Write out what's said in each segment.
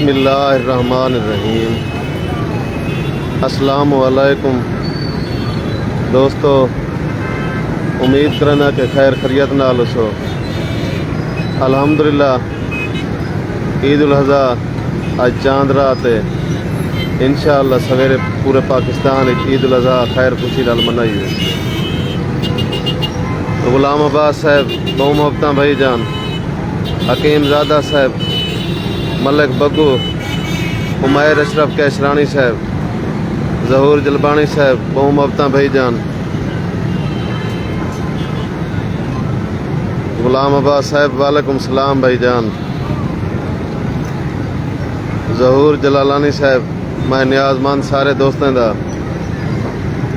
बिस्मिल्लाहिर्रहमानिर्रहीम। अस्सलामु अलैकुम दोस्तों, उम्मीद करना कि खैर खैरियत नाल सो। अल्हम्दुलिल्लाह ईद उल अज़हा आज चांद रात है। इंशाअल्लाह सवेरे पूरे पाकिस्तान ईद उल अज़हा खैर खुशी नाल मनाई है। गुलाम अब्बास साहब, बहु मोहब्बतां भाईजान, हकीम ज़ादा साहब, मलिक बग्गू, उमैर अशरफ कैसरानी साहब, ज़हूर जलबानी साहब, बहु मोहब्बतां भाईजान, गुलाम अब्बास साहब वालेकुम सलाम भाईजान, ज़हूर जलालानी साहब, मैं नियाज़मंद सारे दोस्तों का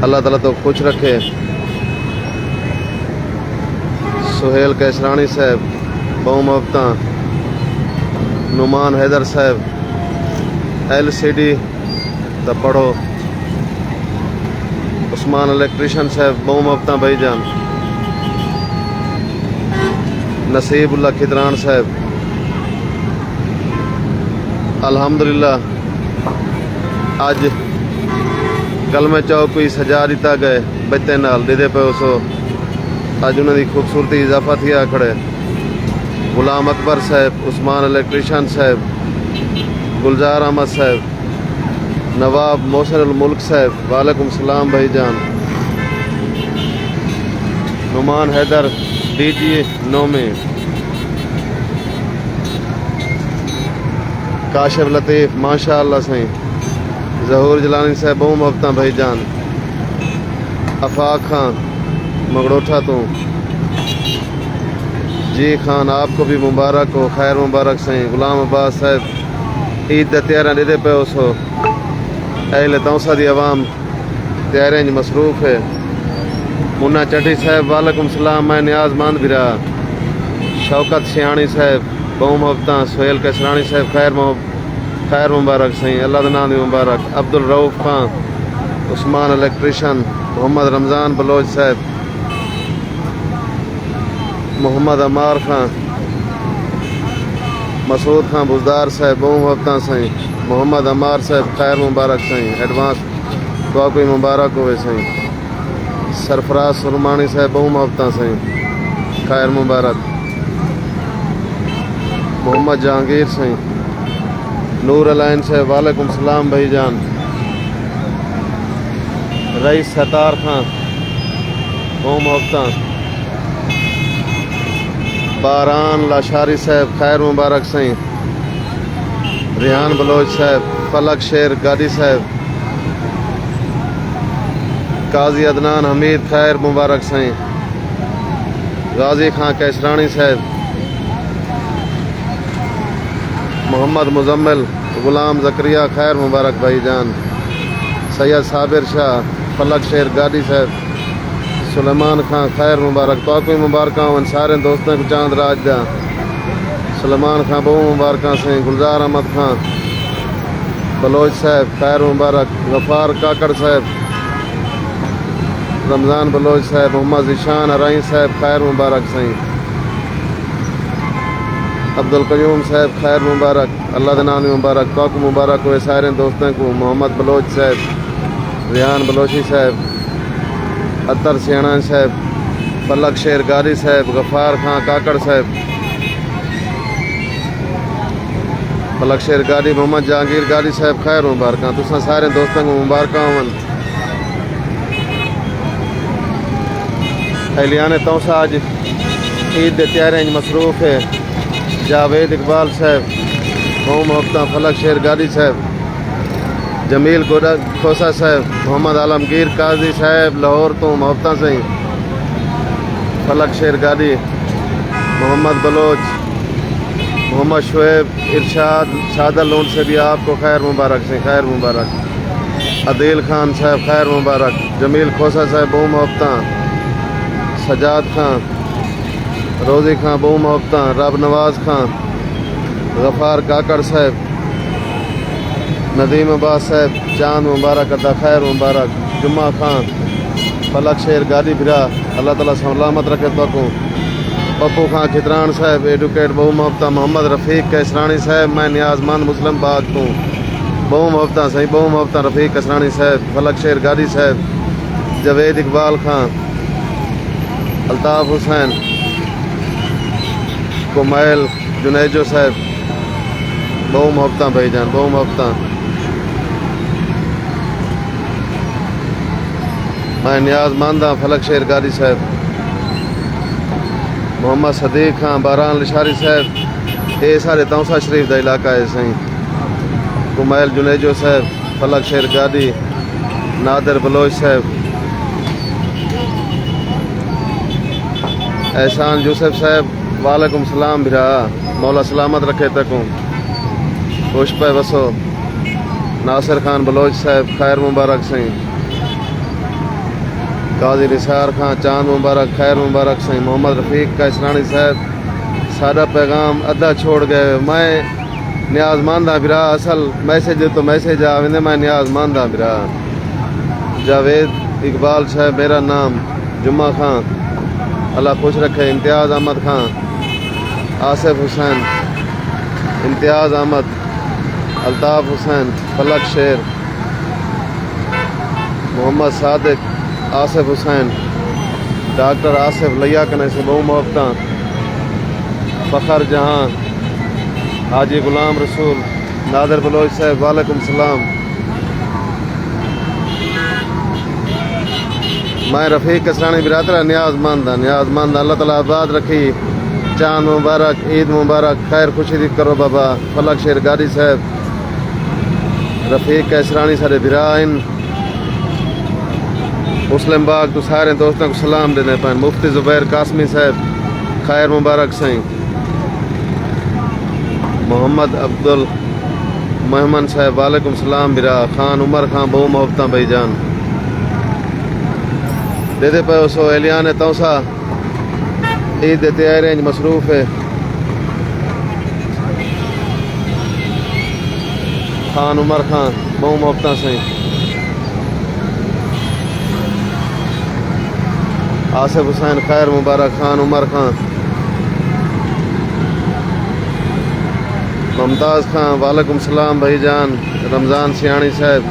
अल्लाह ताला तो खुश रखे। सुहेल कैसरानी साहब, बहु मोहब्बतां, नुमान हैदर साहब, LCD दा पढ़ो, उस्मान इलेक्ट्रिशियन साहब, बहु मोहब्बतां भाईजान, नसीबुल्लाह खिदरान साहब। अल्हम्दुलिल्लाह अज कलमे चौक कोई सजा दिता गए बच्चे नाल दे पे सो अज उन्होंने खूबसूरती इजाफा थिया खड़े। गुलाम अकबर साहब, उस्मान इलेक्ट्रिशियन साहब, गुलजार अहमद साहब, नवाब मोहसिन उल मुल्क साहब, वालेकुम सलाम भाईजान, नुमान हैदर DG नौमे, काशिफ लतीफ़ माशाअल्लाह सही, ज़हूर जलानी साहब, बहु मोहब्बतां भाईजान, आफाक खान मगड़ोठा तो जी खान, आपको भी मुबारक हो, खैर मुबारक सही। गुलाम अब्बास साहब ईद द तैयारियां दे पे सो अहले तौसा दी अवाम तैयारियां च मसरूफ़ है। मुन्ना चट्टी साहब, वालेकुम सलाम, मैं नियाज़मंद बिरा, शौकत सियाणी साहब, बहु मोहब्बतां, सुहेल कैसरानी साहब, खैर मुबारक सही, अल्लाह दा नाम मुबारक। अब्दुल रऊफ़ खान, उस्मान इलेक्ट्रिशियन, मोहम्मद रमज़ान बलोच साहब, मोहम्मद अमार खान, मसूद खान बुजदार साहब, बहु मोहब्बतां सही, मोहम्मद अमार साहब, खैर मुबारक सही, एडवांस तो कोई मुबारक होवे सही। सरफराज सुरमानी साहब, बहु मोहब्बतां सही, खैर मुबारक। मोहम्मद जहांगीर सही, नूर अलैन साहब, वालेकुम सलाम भाईजान, रईस सतार खान, बहु मोहब्बतां, बारान लाशारी साहब, खैर मुबारक सही, रिहान बलोच साहब, फलक शेर गादी साहब, काजी अदनान हमीद, खैर मुबारक सही, गाजी खां कैसरानी साहब, मोहम्मद मुजम्मिल, गुलाम जकरिया, खैर मुबारक भाईजान, सैयद साबिर शाह, फलक शेर गादी साहब, सुलेमान खां, खैर मुबारक तो कोई मुबारक हो सारे दोस्तों को चांद राज दा। सुलेमान खां, बहु मुबारक से। गुलजार अहमद खां बलोच साहब, खैर मुबारक। गफ़ार काकड़ साहब, रमज़ान बलोच साहब, मोहम्मद ज़ीशान अराई साहब, खैर मुबारक सही। अब्दुल कयूम साहब, खैर मुबारक, अल्लाह के नाम मुबारक तो मुबारक हुए सारे दोस्तों को। मोहम्मद बलोच साहब, रिहान बलोची साहब, अतर सियाणा साहब, फलक शेर गारी साहब, गफ़ार खां काकड़ साहब, फलक शेर गारी, मोहम्मद जहांगीर गारी साहब, खैर मुबारक तुसा सारे दोस्तों को मुबारक होवन। अहलियान तौसा अज ईद के तैयारियां मसरूफ़ है। जावेद इकबाल साहब, बहु मोहब्बतां, फलक शेर गारी साहब, जमील खोसा साहब, मोहम्मद आलमगीर काजी साहब, लाहौर तो मोहब्बतां सही, फलक शेर गादी, मोहम्मद बलोच, मोहम्मद शुएब, इरशाद सादर लोन से भी आपको खैर मुबारक से, खैर मुबारक। अदील खान साहब, खैर मुबारक। जमील खोसा साहब, बहु मोहब्बतां, सजाद खान, रोज़ी खां, बहु मोहब्बतां, रब नवाज खान, गफ़ार काकड़ साहब, नदीम अब्बास साहब, चांद मुबारक अदा, खैर मुबारक। जुम्मा खान, फलक शेर गादी फिरा, अल्लाह ताला सलामत रखे तो को। पप्पू खां खितरान साहब, एडवोकेट बहु मोहब्बत मोहम्मद रफ़ीक कैसरानी साहब, मैं नियाज़मंद मुस्लिम बाग तूं बहु मोहब्बत सही बहु मोहब्बत रफ़ीक कैसरानी साहब, फलक शेर गादी साहब, जवेद इकबाल खां, अल्ताफ़ हुसैन, कुमैल जुनेजो साहब, बहु मोहब्बत भाईजान बहु मोहब्बत। मैं नियाज़मंद हाँ फलक शेर गादी साहब, मोहम्मद सदीक खां, बारान लिशारी साहब, ये सारे तौसा शरीफ का इलाका है सही। कुमैल जुनेजो साहब, फलक शेर गादी, नादिर बलोच साहब, एहसान यूसुफ साहब, वालेकुम सलाम बिरा, मौला सलामत रखे तकूँ, पुष्प वसो, नासिर खान बलोच साहब, खैर मुबारक सही, काजी निसार खां, चांद मुबारक, खैर मुबारक सही, मोहम्मद रफ़ीक कैसरानी साहब, सारा पैगाम अद्धा छोड़ गए, मैं नियाज़मंद हाँ बिरा, असल मैसेज तो मैसेज आ वेंदे, मैं नियाज़मंद हाँ बिरा। जावेद इकबाल साहब, मेरा नाम जुम्मा खां, अल्लाह खुश रखे, इम्तियाज़ अहमद खां, आसिफ हुसैन, इम्तियाज़ अहमद, अल्ताफ़ हुसैन, फलक शेर, मोहम्मद सादिक, आसिफ हुसैन, डॉक्टर आसिफ लिया कने से बहु मोहब्बत, फ़खर जहां, हाजी गुलाम रसूल, नादिर बलोच साहब, वालेकुम सलाम। मैं रफ़ीक कसरानी बिरादर नियाज़मंद अल्लाह ताला आबाद रखी, चांद मुबारक, ईद मुबारक, खैर खुशी दी करो बाबा। फलक शेर गादी साहब, रफ़ीक कैसरानी सारे बिराइन, मुस्लिम बाग तो सारे दोस्तों को सलाम देने पाए। मुफ्ती ज़ुबैर कासमी साहब, खैर मुबारक सही। मोहम्मद अब्दुल महमन साहब, वालेकुम सलाम बिरा। खान उमर खां, बहु मोहब्बत भाईजान दे दे पे सो एलियान तौसा ईद तैयारियां मसरूफ़ है। खान उमर खां, बहु मोहब्बत सही। आसिफ हुसैन, खैर मुबारक, खान उमर खां, मुमताज़ खां, वालेकुम सलाम भाईजान। रमज़ान सियाणी साहब,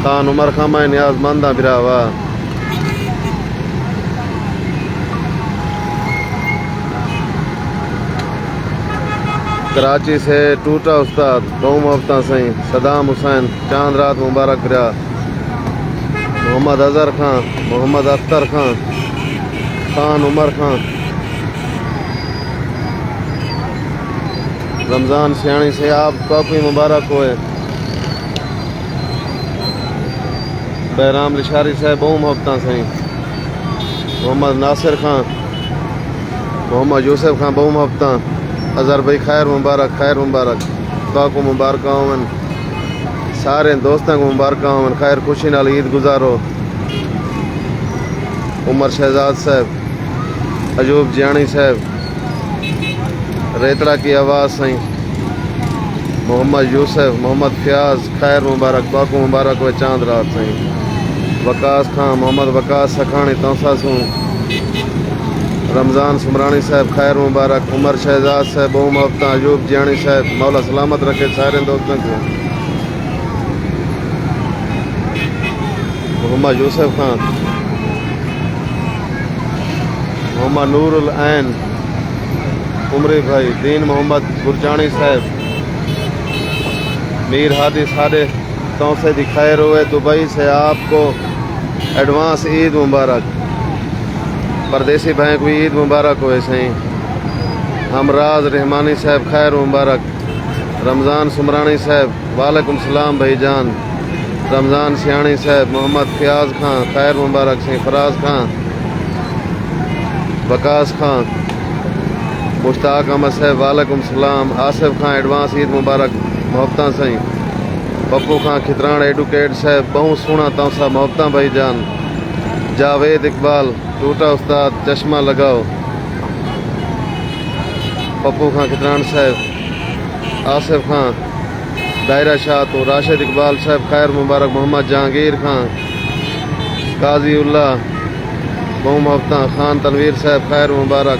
खान उमर खां, मैं नियाज़मंद हाँ बिरावा। कराची से टूटा उस्ताद, बहु मोहब्बत सही। सदाम हुसैन, चांद रात मुबारक बिरा। मोहम्मद अज़हर खां, मोहम्मद अख्तर खां, खान उमर खां, रमज़ान सियाणी से आप काफ़ी मुबारक हुए। बहराम लिशारी साहब, बहु मोहब्बत सही। मोहम्मद नासिर खां, मोहम्मद यूसुफ खां, बहु मोहब्बत। अज़हर भाई, खैर मुबारक, खैर मुबारक, को मुबारक होवन, सारे दोस्तों को मुबारक होवन, खैर खुशी नाल ईद गुजारो। उमर शहजाद साहब, अजूब जियाणी साहब, रेतड़ा की आवाज़ सही। मोहम्मद यूसुफ, मोहम्मद फ़याज़, खैर मुबारक, को मुबारक हुए, चांद रात सही। वकास खां, मोहम्मद वकास सखानी तौसा सूं। रमज़ान सुमरानी साहब, खैर मुबारक। उमर शहजाद साहब, बहु मोहब्बत। अजूब जियाणी साहब, मौला सलामत रखे सारे दोस्तों को। मोहम्मद यूसुफ खां, मोहम्मद नूरुल ऐन, उमरी भाई, दीन मोहम्मद गुरजानी साहब, मीर हादी, सारे तौसे दी खैर हुए। दुबई से आपको एडवांस ईद मुबारक। परदेसी भाई को ईद मुबारक हुए सही। हमराज रहमानी साहब, खैर मुबारक। रमज़ान सुमरानी साहब, वालेकुम सलाम भाईजान। रमज़ान सियाणी साहब, मोहम्मद फ़याज़ खां, खैर मुबारक सही। फराज खां, वकास खां, मुश्ताक अहमद साहब, वालेकुम सलाम। आसिफ खां, एडवांस ईद मुबारक, मोहब्बत सही। पप्पू खां खितरान, एडवोकेट साहब, बहु सोहना तौसा, मोहब्बत भाईजान। जावेद इकबाल, टूटा उस्ताद, चश्मा लगाओ। पप्पू खां खितरान साहब, आसिफ खां, दायरा शाह तो राशिद इकबाल साहब, खैर मुबारक। मोहम्मद जहांगीर खां, काजी उल्ला, बहु मोहब्बत। खान तनवीर साहब, खैर मुबारक।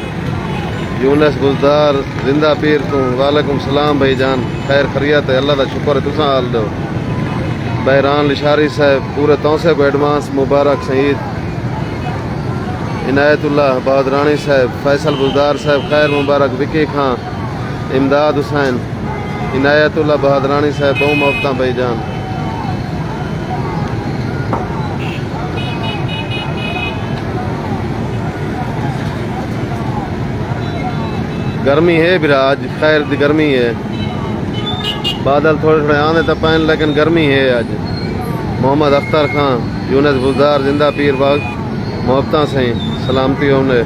यूनस बुजदार जिंदा पीर तू वालेकुम सलाम भाई जान खैर खरियत है अल्लाह का शुक्र है तुसा हाल दो बहरान लिशारी साहब पूरे तौसे को एडवांस मुबारक शहीद इनायतुल्लाह बहादरानी साहब फैसल बुजदार साहब खैर मुबारक विकी खान इमदाद हुसैन इनायतुल्लाह बहादरानी साहब बहु मोहब्बत भाई जान गर्मी है बिरा आज खैर दी गर्मी है बादल थोड़े थोड़े आने तो पैन लेकिन गर्मी है आज मोहम्मद अख्तर खान यूनस बुजदार जिंदा पीर बाग मोहब्बत से सलामती होने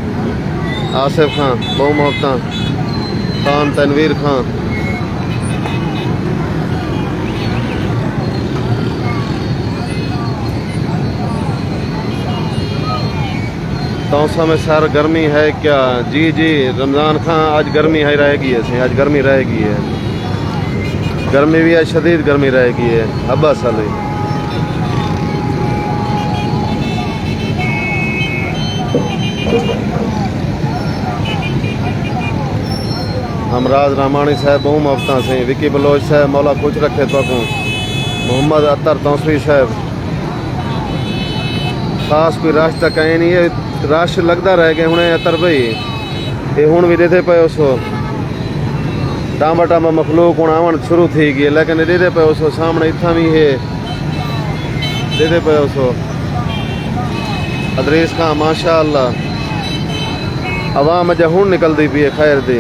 आसिफ खान बहु मोहब्बत खान तनवीर खान तौसा में सर गर्मी है क्या जी जी रमज़ान खां आज गर्मी है रहेगी ऐसे आज गर्मी रहेगी है गर्मी भी है शदीद गर्मी रहेगी है अब्बास अली हमराज रामानी साहब बहु मोहब्बत से विकी बलोच साहब मौला खुश रखे तो मोहम्मद अतर तौसरी साहब खास कोई रश तक कहीं नहीं है रश लगता रह गया हूँ अतर भाई ये हूँ भी देते पे उसो टामा टामा मखलूक हूँ आवन शुरू थी गई लेकिन देते पे उसो सामने इतना भी है देते पे उसो अदरीस खां माशा अल्लाह अवाम अजा हूँ निकलती पी है खैर दी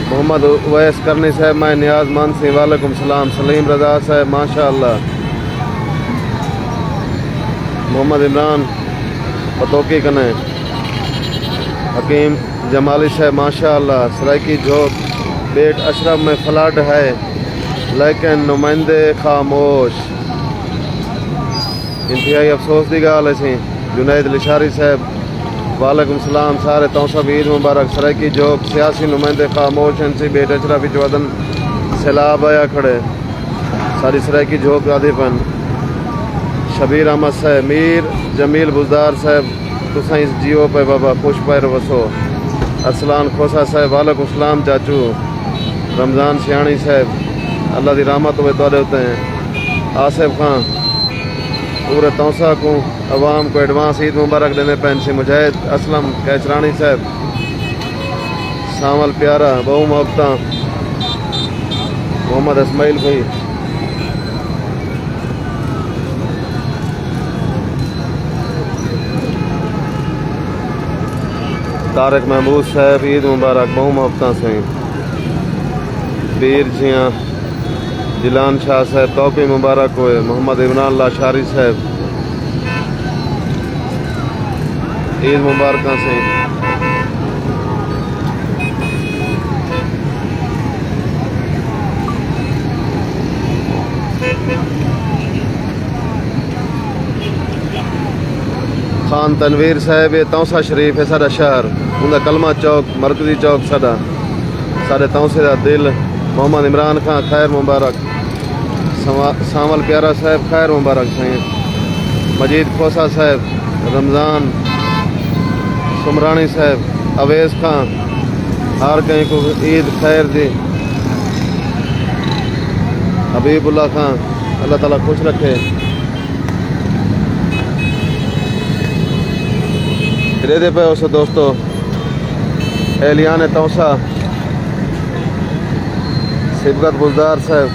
मोहम्मद उवैस करनी साहब मैं नियाज मान सिंह वालेकुम सलाम सलीम रजा साहब माशा अल्लाह मोहम्मद इमरान पतोकी कने हकीम जमाली साहब माशा अल्लाह सराइकी झोंक बेट अशरफ में फ्लड है लेकिन नुमाइंदे खामोश इंतहाई अफसोस की गाल है जुनैद लिशारी साहब वालेकुम सलाम सारे तौसब ईद मुबारक सराइकी झोंक सियासी नुमाइंदे खामोश हैं बेट अशरफ वदन सैलाब आया खड़े सारी सराइकी झोंक आदिपन शबीर अहमद साहब मीर जमील बुजदार साहब तुसा इस जियो पे बाबा खुश पैर वसो अरसलान खोसा साहब वालेकुम सलाम चाचू रमज़ान सियाणी साहब अल्लाह की रहमत हुए तोड़े होते हैं आसिफ खान पूरे तौसा को अवाम को एडवांस ईद मुबारक देने पैन से मुजाहिद असलम कैचरानी साहब सामल प्यारा बहु मोहब्बत मोहम्मद इसमाइल भाई तारक महमूद साहब ईद मुबारक बहु मोहब्बत से बीर जियाँ जिलान शाह साहब तौफी मुबारक हुए मोहम्मद इमरान लाशारी साहब ईद मुबारक से खान तनवीर साहब ये तौसा शरीफ है सारा शहर उनका कलमा चौक मरकजी चौक साडा सारे तौसे का दिल मोहम्मद इमरान खान खैर मुबारक सामल प्यारा साहब खैर मुबारक साईं मजीद खोसा साहब रमज़ान सुमरानी साहब अवैस खान हर कहीं को ईद खैर दी हबीबुल्ला खान अल्लाह ताला खुश रखे दे पे उस दोस्तों एलियान तौसा सिबकत बुजदार साहब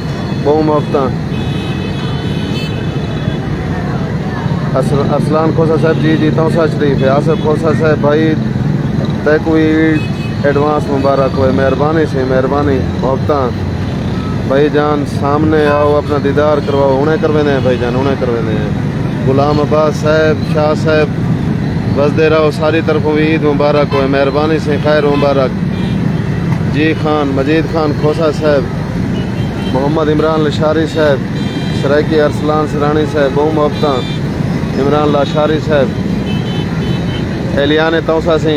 बहु मोहब्बत अरसलान खोसा साहब जी जी तौसा शरीफ है आसिफ खोसा साहब भाई तय कोई एडवांस मुबारक हुए मेहरबानी से मेहरबानी मोहब्बत भाई जान सामने आओ अपना दीदार करवाओ उन्हें करवे हैं भाई जान उन्हें करवे हैं गुलाम अब्बास साहब शाह साहब बस दे रहा हो सारी तरफों ईद मुबारक हो मेहरबानी से खैर मुबारक जी खान मजीद खान खोसा साहब मोहम्मद इमरान लाशारी साहब सराइकी अरसलान सरानी साहब बहु मोहब्बत इमरान लाशारी साहब एलियान तौसा से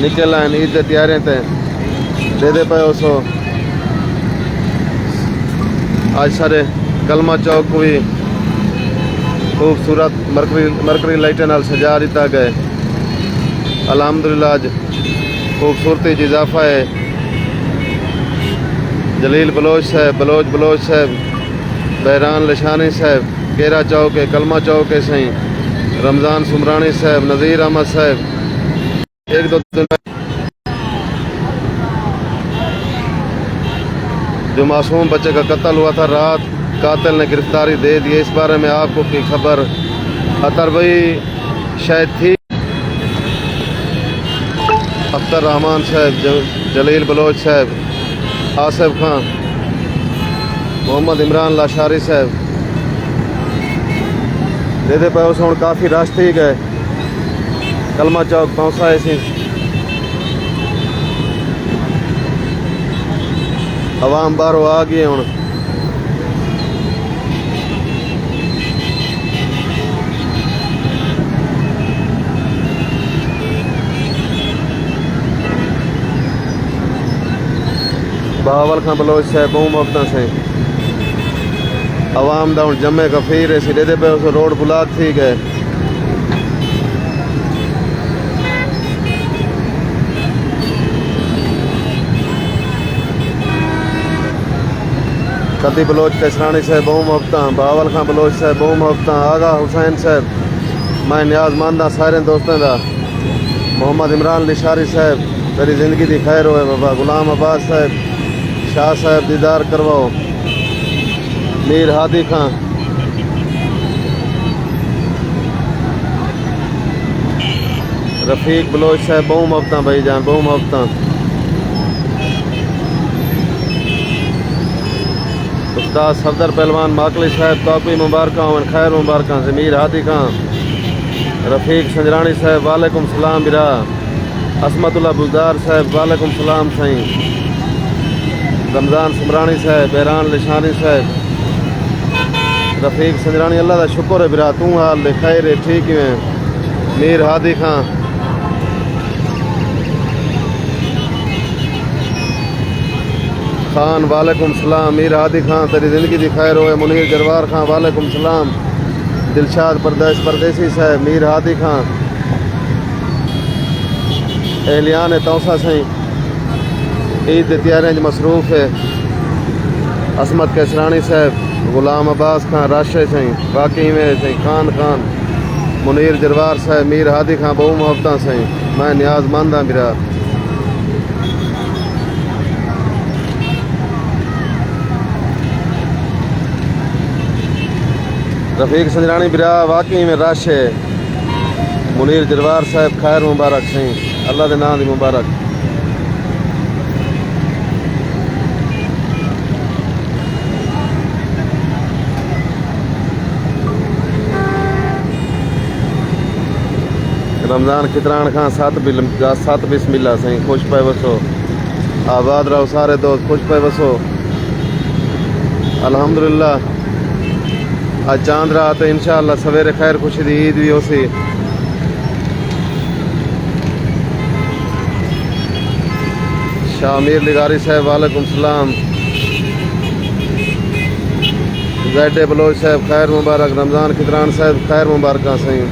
निकल आए ईद की तैयारियां ते दे पे उसो आज सारे कलमा चौक को भी खूबसूरत मरकरी लाइटें नाल सजा दिता गए अल्हम्दुलिल्लाह। आज खूबसूरती च इजाफा है। जलील बलोच साहब, बलोच साहब, बहरान लशानी साहब, केरा चौक है, कलमा चौक है सही, रमज़ान सुमरानी साहब, नज़ीर अहमद साहब। एक दो दिन जो मासूम बच्चे का कत्ल हुआ था रात, कातिल ने गिरफ्तारी दे दी। इस बारे में आपको की खबर अतर भाई शायद थी। अख्तर रहमान साहब, जलील बलोच साहब, आसिफ खान, मोहम्मद इमरान लाशारी साहब दे पे उस हूँ काफ़ी रश थी गए। कलमा चौक पहुँचा सी आवाम बाहरों आ गई हूँ। बहावल खां बलोच साहब बहु मुहब्बत से आवाम दा हुण जमे कफीर है सी दे पे उस रोड ब्लॉक थी गए। कदी बलोच कसरानी साहब बहु मुहब्बत, बहावल खां बलोच साहब बहु मुहब्बत, आगा हुसैन साहब मैं न्याजमंद हाँ सारे दोस्तों का। मोहम्मद इमरान लिशारी साहब तेरी जिंदगी दी खैर होए बाबा। गुलाम अब्बास साहब, शाह साहब दीदार करवाओ। मीर हादी खां, रफीक बलोच साहब बहु मुहब्बत भाई जान बहु मुहब्बत। उस्ताद सफदर पहलवान माकली साहब तोपी मुबारक होवन, खैर मुबारक। ज़मीर हादी खां, रफीक संजरानी साहब वालेकुम सलाम बिरा। असमतुल्ला बुजदार साहब वालेकुम सलाम साईं। रमज़ान सुमरानी साहब, बहरान लिशानी साहब, रफीक संजरानी अल्लाह का शुक्र है बिरा तू हाल दे खैर है ठीक है। मीर हादी खां, खान वालेकुम सलाम। मीर हादी खां तेरी ज़िंदगी दी खैर होए। मुनीर जरवार खां वालेकुम सलाम। दिलशाद परदेसी साहब, मीर हादी खां, एहलियान तौसा सही ईद की तैयारियों मसरूफ़ है। असमत कैसरानी साहब, गुलाम अब्बास खां राशे सही वाकई में सही, खान मुनीर जरवार साहब, मीर हादी खां बहु मुहब्बत सही मैं न्याजमंद हाँ बिरा। रफीक संजरानी बिरा वाकई में रश है। मुनीर जरवार साहब खैर मुबारक सही अल्लाह के नाम दी मुबारक। रमज़ान खितरान खां सत बिस्मिल्लाह सही खुश पे वसो। आबाद रहो सारे दोस्त, खुश पे वसो। अल्हम्दुलिल्लाह आज चांद रात है, इंशाअल्लाह सवेरे खैर खुशी दी ईद भी होसी। शामीर लिगारी साहब वालेकुम सलाम। जैडे बलोच साहब खैर मुबारक। रमज़ान खितरान साहब खैर मुबारक सही।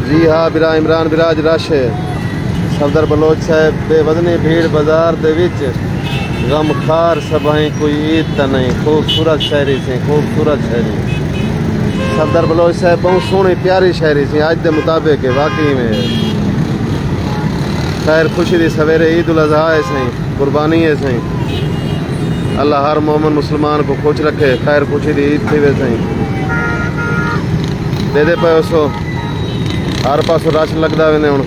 जी हाँ बिरा इमरान बिराज रश है। सफदर बलोच साहब बेवजनी भीड़ बाजार दे विच गम खार सभाई कोई ईद तो नहीं। खूबसूरत शायरी से खूबसूरत शायरी। सफदर बलोच साहब बहुत सोहनी प्यारी शायरी से आज के मुताबिक वाकई में खैर खुशी दी सवेरे ईद उल अज़हा है सही, कुर्बानी है सही। अल्लाह हर मोमिन मुसलमान को खुश रखे। खैर खुशी दी ईद थी वे सही दे पे उसो हर पासों रश लगता वे हूँ।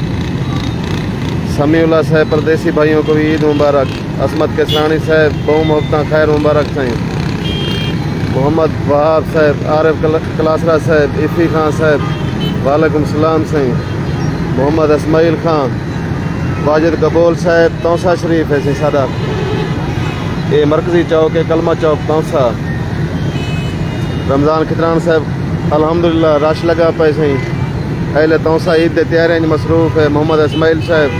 समीउल्लाह साहब परदेसी भाइयों को भी ईद मुबारक। असमत कैसरानी साहब बहु मुहब्बत खैर मुबारक सही। मोहम्मद वहाब साहब, आरिफ कलासरा साहब, इफ़ी खां साहब वालेकुम सलाम सही। मोहम्मद इस्माइल खां, वाजिद कबूल साहब तौसा शरीफ है सही सादा ये मरकजी चौक है, कलमा चौक तौसा। रमज़ान खितरान साहब अल्हम्दुलिल्लाह रश लगा पे सही अहले तौसा ईद की तैयारियों मसरूफ़ है। मोहम्मद इस्माइल साहब,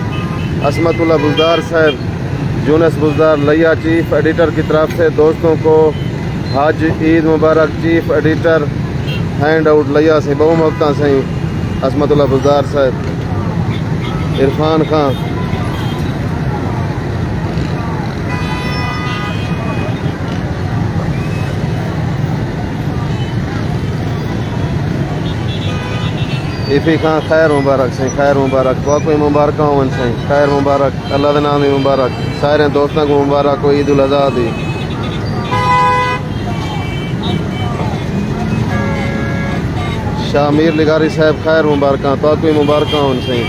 असमतुल्ला बुजदार साहब, यूनुस बुजदार लिया चीफ एडिटर की तरफ से दोस्तों को हज ईद मुबारक। चीफ एडिटर हैंड आउट लिया से बहु मुहब्बत सही। असमतुल्ला बुजदार साहब, इरफान खां इफ़ी खां खैर मुबारक सही, खैर मुबारक तो कोई मुबारक होवन सही, खैर मुबारक अल्लाह के नाम ही मुबारक, सारे दोस्तों को मुबारक हो ईद उल अज़हा दी। शाह मीर लिगारी साहब खैर मुबारक तो कोई मुबारक होवन सही।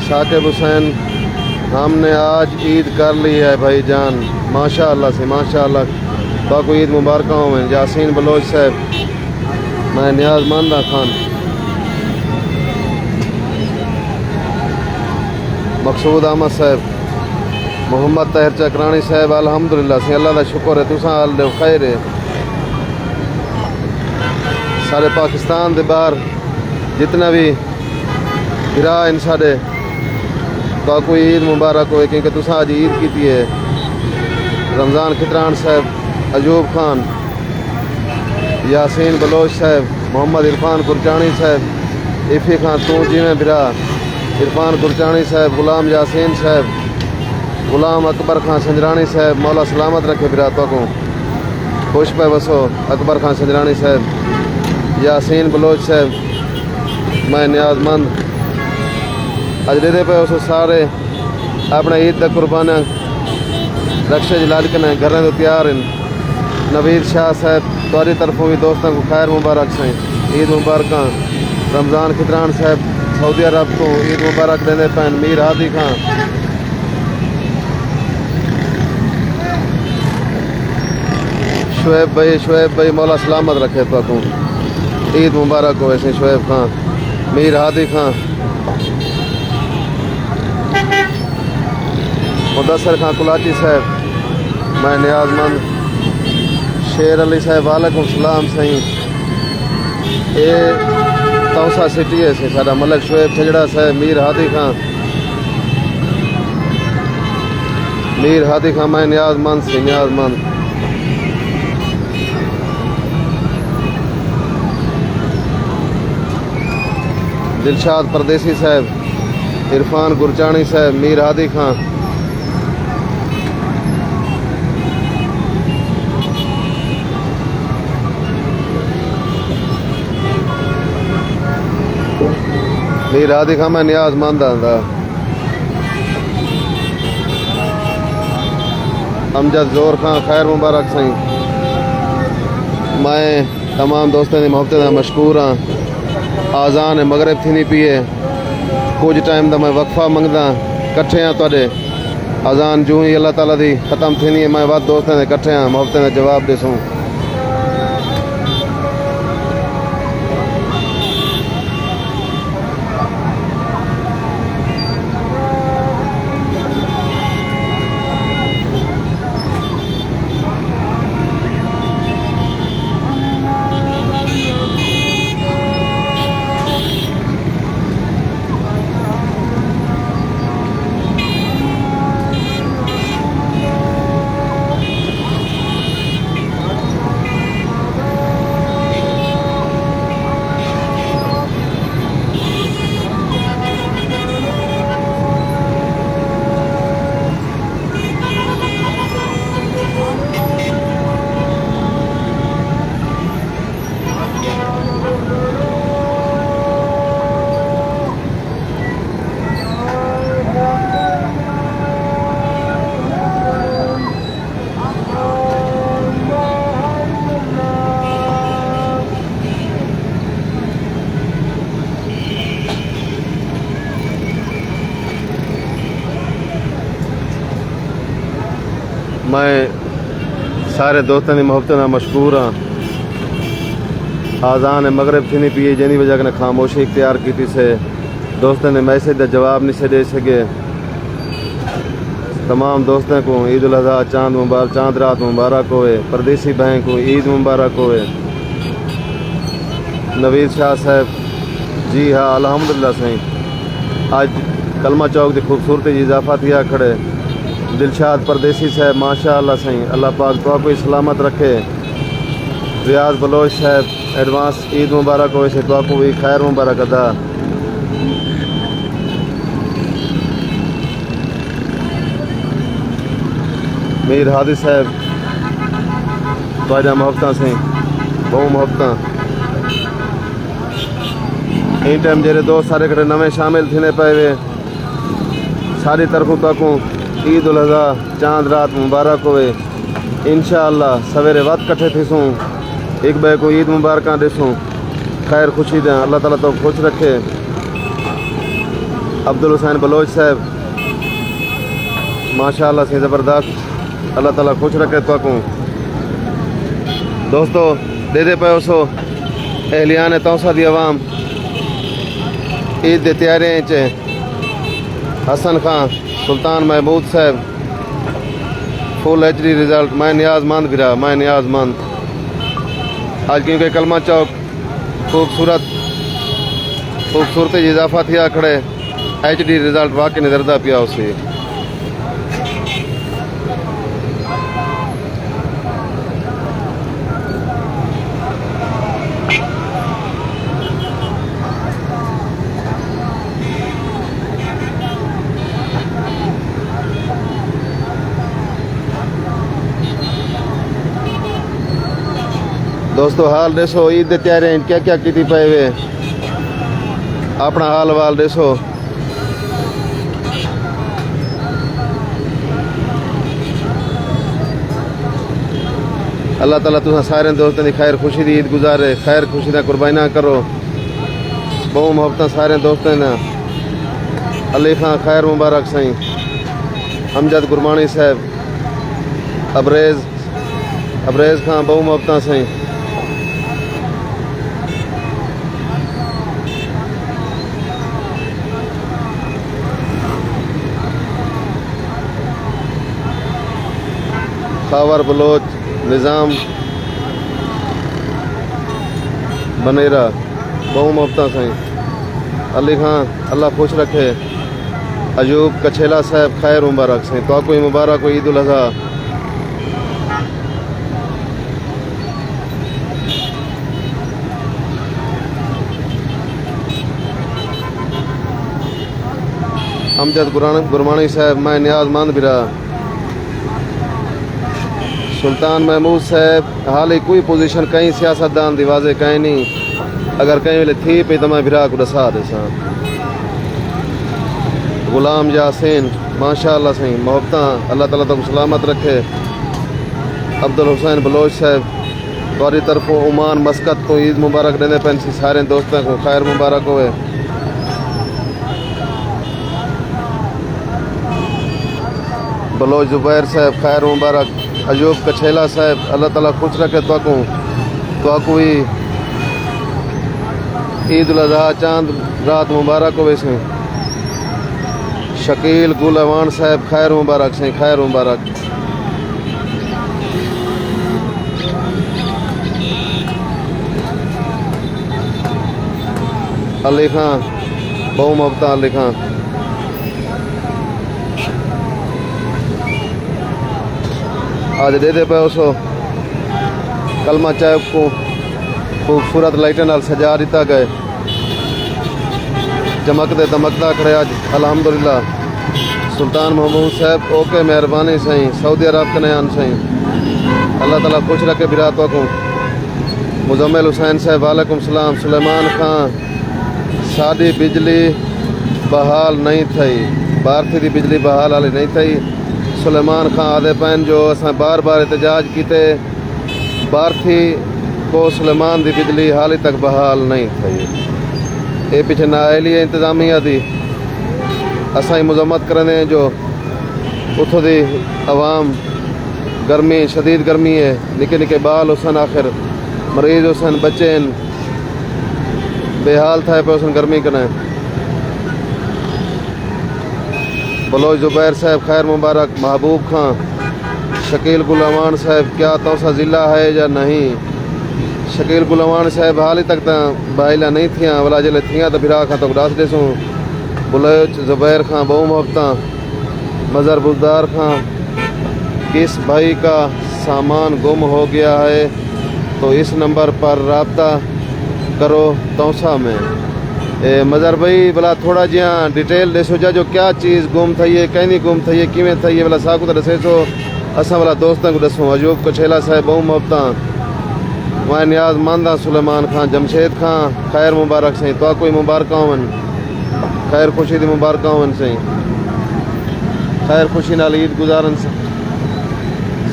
साकिब हुसैन हमने आज ईद कर ली है भाईजान, माशाअल्लाह से माशाअल्लाह तो कोई ईद मुबारक होवन। यासीन बलोच साहब मैं नियाज़मंद खान। मकसूद अहमद साहब, मोहम्मद तहर चकरानी साहब अल्हम्दुलिल्लाह से अल्लाह का शुक्र है तुसा हाल दे खैर है। सारे पाकिस्तान के बाहर जितना भी गिरा इन साढ़े तो कोई ईद मुबारक हो, क्योंकि तुसा अज ईद की है। रमज़ान खितरान साहब, अयूब खान, यासीन बलोच साहब, मोहम्मद इरफान गुरजानी साहब, इफ़ी खान तू जिमें बिरा, इरफान गुरजानी साहब, गुलाम यासीन साहब, गुलाम अकबर खान संजरानी साहब, मौला सलामत रखे बिरा तो को खुश पे बसो। अकबर खान संजरानी साहब, यासीन बलोच साहब मैं नियाज़मंद अजरे पे उस सारे अपने ईद तक कुर्बाना रक्षा जलाल के घर तो तैयार हैं। नवीद शाह साहब तुम्हारी तरफों भी दोस्तों को खैर मुबारक सही, ईद मुबारक। रमज़ान खितरान साहब सऊदी अरब को ईद मुबारक देने पैन। मीर हादी खान, शुएब भाई मौला सलामत रखे तो को ईद मुबारक हो वैसे। शुएब खान, मीर हादी खान, मुदस्सर खान कुलाची साहब मैं नियाज़मंद। शेर अली साहब वालेकुम सलाम सही। ये तौसा सिटी है से सारा मलक शुएब छजड़ा साहब, मीर हादी खान, मीर हादी खान मैं नियाज़मंद से नियाज़मंद। दिलशाद परदेसी साहब, इरफान गुरजानी साहब, मीर हादी खान, मीर हादी खान मैं नियाज़मंद आंदा। अमजद जोर खान खैर मुबारक सही। मैं तमाम दोस्तों की मोहब्बत का मशकूर हाँ। आज़ान मगरब थी नहीं पिए कुछ टाइम का मैं वक्फा मंगदा कट्ठे हाँ तुहाडे। आज़ान जूं ही अल्लाह ताला दी ख़त्म थी नहीं मैं वध दोस्तों के कट्ठे हाँ मोहब्बत का जवाब देसूँ। मैं सारे दोस्तों की मोहब्बत का मशकूर हाँ। आज़ान मगरब थी नहीं पी जिनी वजह ने खामोशी इख्तियार की से दोस्तों ने मैसेज का जवाब नहीं से दे सके। तमाम दोस्तों को ईद उल अज़हा चांद रात मुबारक होए। परदेसी बहन को ईद मुबारक होए। नवीद शाह साहब जी हाँ अल्हम्दुलिल्लाह सही। आज कलमा चौक की खूबसूरती जी इजाफा थिया खड़े। दिलशाद परदेसी साहब माशाअल्लाह सही अल्लाह पाक तो कोई सलामत रखे। रियाज बलोच साहब एडवांस ईद मुबारक हो से तो भी खैर मुबारक अदा। मीर हादी साहब तो मोहब्बत सही बहु मोहब्बत। इन टाइम जेरे दोस्त सारे कड़े नवे शामिल थीने पे वे सारी तरफों तकूँ ईद उल अज़हा चांद रात मुबारक होवे। इंशाअल्लाह सवेरे वक्त कट्ठे थीसूं एक बे को ईद मुबारक ॾिसूं खैर खुशी दें। अल्लाह ताला तो खुश रखे। अब्दुल हुसैन बलोच साहब माशाअल्लाह से ज़बरदस्त अल्लाह ताला खुश रखे तकूँ। दोस्तों दे पे सो एहलियान तौसा दी अवाम ईद दे तैयारियां च हसन खान सुल्तान महमूद साहब फुल HD रिजल्ट मैं नियाजमंद गिरा मैं नियाजमंद आज क्योंकि कलमा चौक खूबसूरती इजाफा थिया खड़े HD रिजल्ट वाकई नजरदा पिया उसी। दोस्तों हाल ॾिसो ईद दे तैयारियां क्या क्या की पे वे अपना हाल वाल ॾिसो। अल्लाह ताला तुसा सारे दोस्तों की खैर खुशी दी ईद गुजारे खैर खुशी दा कुर्बानियां करो। बहु मोहब्बत सारे दोस्तों ने अली खां खैर मुबारक साईं हमजद गुरमानी साहब अबरेज खां बहु मोहब्बत साईं खावर बलोच निज़ाम बनेरा बहु मोहब्बत साईं अली खान अल्लाह खुश रखे। अयूब कछेला साहब खैर मुबारक साईं तो कोई मुबारक हो ईद उल अज़हा। हमजद गुरमानी साहब मैं नियाजमंद बिरा सुल्तान महमूद साहब हाल ही कोई पोजीशन कहीं सियासतदान दिवाजे कहीं नहीं अगर कहीं वेले थी पे तो मैं बिरा को दसा देसा। गुलाम यासीन माशाअल्लाह सही मोहब्बत अल्लाह ताला तो सलामत रखे। अब्दुल हुसैन बलोच साहब तुम्हारी तरफों ओमान मस्कत को ईद मुबारक देने पेन सी सारे दोस्तों को खैर मुबारक होए। बलोच जुबैर साहब खैर मुबारक। अयूब कछेला साहब अल्लाह ताला खुश रखे तो ईद उल अज़हा चांद रात मुबारक होवे से। शकील गुलवान साहब खैर मुबारक से खैर मुबारक। अली खान बहु मोहब्बत अली खान आज दे पे उसो कलमा चाय को खूबसूरत लाइटें नाल सजा दिता गए चमकते दमकदा खड़े आज अल्हम्दुलिल्लाह। सुल्तान महमूद साहब ओके मेहरबानी सही सऊदी अरब के नयान सही अल्लाह ताला खुश रखे बिरात को। मुजम्मिल हुसैन साहब वालेकुम सलाम। सुलेमान खान सादी बिजली बहाल नहीं थी भारती की बिजली बहाल वाली नहीं थी। सुलेमान खान आदे पैन जो असा बार बार एहतजाज किते भारती को सुलेमान की बिजली हाल तक बहाल नहीं थी। ये पीछे नाअहली इंतजामिया दी असा मजम्मत करने जो उतो दी अवाम गर्मी शदीद गर्मी है निके निके बाल हुसन आखिर मरीज हुसन बच्चे बेहाल था पे हुसन गर्मी कने। बलोच जुबैर साहब खैर मुबारक। महबूब खान शकील गुलवान साहब क्या तोसा ज़िला है या नहीं। शकील गुलवान साहब हाल ही तक तो बाइला नहीं थियाँ वाला जल्द थियाँ तो फिरा खां तो डास ॾिसूं। बलोच जुबैर खान बहु मोहब्बत। मज़र बुजदार खान किस भाई का सामान गुम हो गया है तो इस नंबर पर रब्ता करो तौसा में। मज़र भाई भला थोड़ा जिया डिटेल ॾिसो जा जो क्या चीज़ गुम थी है कहीं गुम थी है किमें थी है भला साकू तो ॾसे छो असां भला दोस्तों को ॾसूं। अयूब कछेला साहब बहु मोहब्बत। मैं नियाज मंदा सुलेमान खां जमशेद खां खैर मुबारक सही तो कोई मुबारक वन खैर खुशी दी मुबारक वन सही खैर खुशी नाल ईद गुजारन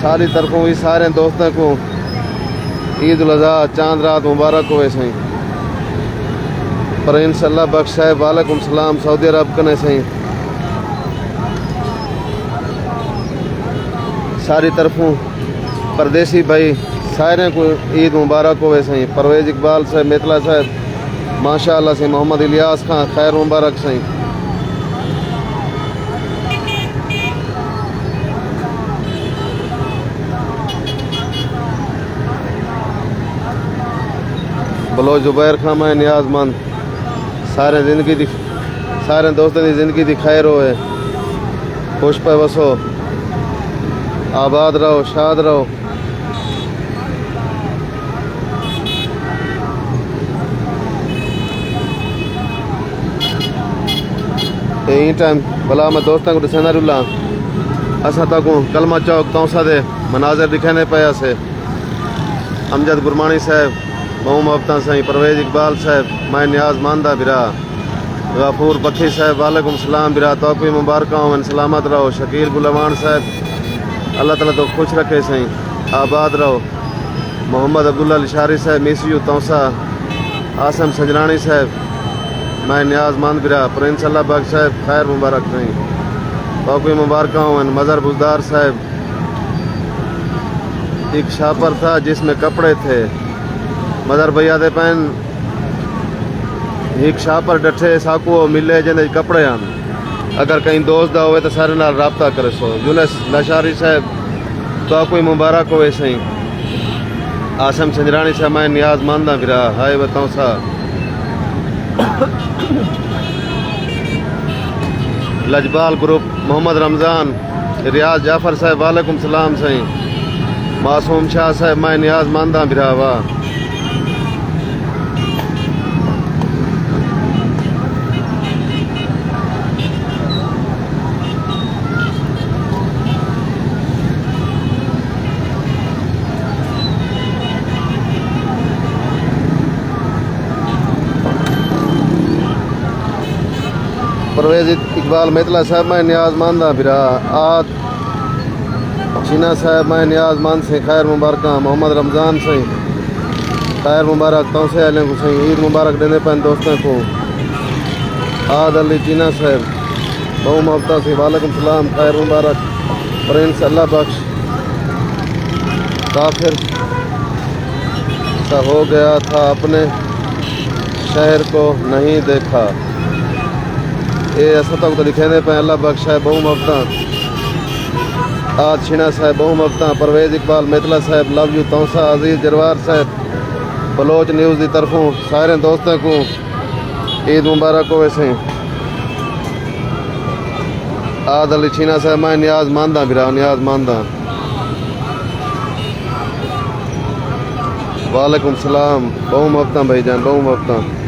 सारी तरफों भी सारे दोस्तों को ईद उल अज़हा चांद रात मुबारक हुए सही पर इंशाल्लाह बख्श साहब वालेकुम सलाम सऊदी अरब कने सही सारी तरफों परदेसी भाई सारे को ईद मुबारक हुए सही परवेज इकबाल साहब मेतला साहब माशाअल्लाह से मोहम्मद इलियास खां खैर मुबारक सही बलोच जुबैर खां मैं नियाजमंद सारे जिंदगी दी सारे दोस्तों की जिंदगी दी खैर होए खुश पे बसो आबाद रहो शाद रहो यही टाइम भला मैं दोस्तों को दिखाना रुला असा तक कलमा चौक तौसा दे मनाजर दिखाने पाया से अमजद गुरमानी साहब मोहम्मद मोहब्बत सही परवेज इकबाल साहब मैं नियाज मानदा बिरा गफूर पखी साहब वालेकुम सलाम बिरा तोफ़ी मुबारक वन सलामत रहो शकील गुलमान साहब अल्लाह ताला तो खुश रखे सही आबाद रहो मोहम्मद अब्दुल्ला लिशारी साहब मिसयू तौसा आसम सजरानी साहब मैं नियाज मंद बिरा प्रिंस अल्लाह बख्श साहब खैर मुबारक नहीं तोफ़ी मुबारक वन मज़र बुजदार साहब एक शापर था जिसमें कपड़े थे मदर भैया दे पैन एक शापर डठे साकू मिले जिन्हें कपड़े आन अगर कहीं दोस्त दा होवे तो सारे नाल राब्ता करे सो यूनुस लशारी साहब तो कोई मुबारक होवे सही आसम संजरानी साहब मैं नियाज मानदा फिरा हाय बताऊं सा लजबाल ग्रुप मोहम्मद रमज़ान रियाज जाफर साहब वालेकुम सलाम सही मासूम शाह साहब मैं नियाज मानदा फिरा वाह परवेज इकबाल मेतला साहब मैं नियाज मानदा फिरा आद चीना साहब मैं नियाज मान से खैर मुबारक मोहम्मद रमज़ान से खैर मुबारक तौसे आले को सही ईद मुबारक देने पैन दोस्तों को आद अली चीना साहब बहु मोहब्बत से वालेकुम सलाम खैर मुबारक प्रिंस अल्लाह बख्श काफिर सा हो गया था अपने शहर को नहीं देखा ये ऐसा तक तो लिखे पे अल्लाह बख्श है बहु मोहब्बत आज छिना साहब बहु मोहब्बत परवेज इकबाल मेतला साहब लव यू तौसा अजीज जरवार साहब बलोच न्यूज़ की तरफों सारे दोस्तों को ईद मुबारक हो वैसे आद अली छिना साहब मैं नियाज मानदा फिरा नियाज मानदा वालेकुम सलाम बहु मोहब्बत भाईजान बहु मोहब्बत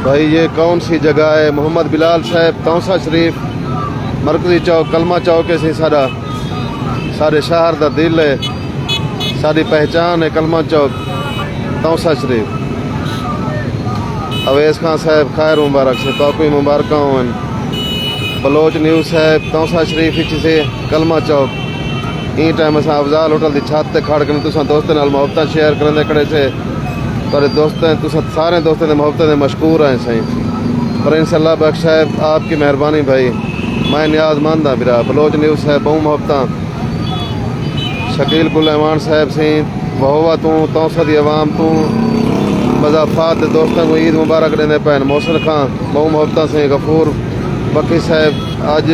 भाई ये कौन सी जगह है मोहम्मद बिलाल साहब तौसा शरीफ मरकजी चौक कलमा चौक से सारे शहर का दिल है सारी पहचान है कलमा चौक तौसा शरीफ अवैस खान साहब खैर मुबारक से तोफ़ी मुबारक वन बलोच न्यूज़ साहब तौसा शरीफ से कलमा चौक ई टाइम अस अफजाल होटल की छत से खड़ कर दोस्तों नाल मोहब्बत शेयर करने खड़े से पर दोस्तों सारे दोस्तों ने मोहब्बत मशकूर हैं सही पर इंशाल्लाह बख्श साहब आपकी मेहरबानी भाई मैं नियाज मानदा फिरा बलोच न्यूज़ साहब बहु मोहब्बत शकील गुलमान साहब से वहुआ तू तौसद अवाम तू मजाफात दोस्तों को ईद मुबारक देने पैन मोहसिन खान बहु मोहब्बत से गफूर बकी साहब आज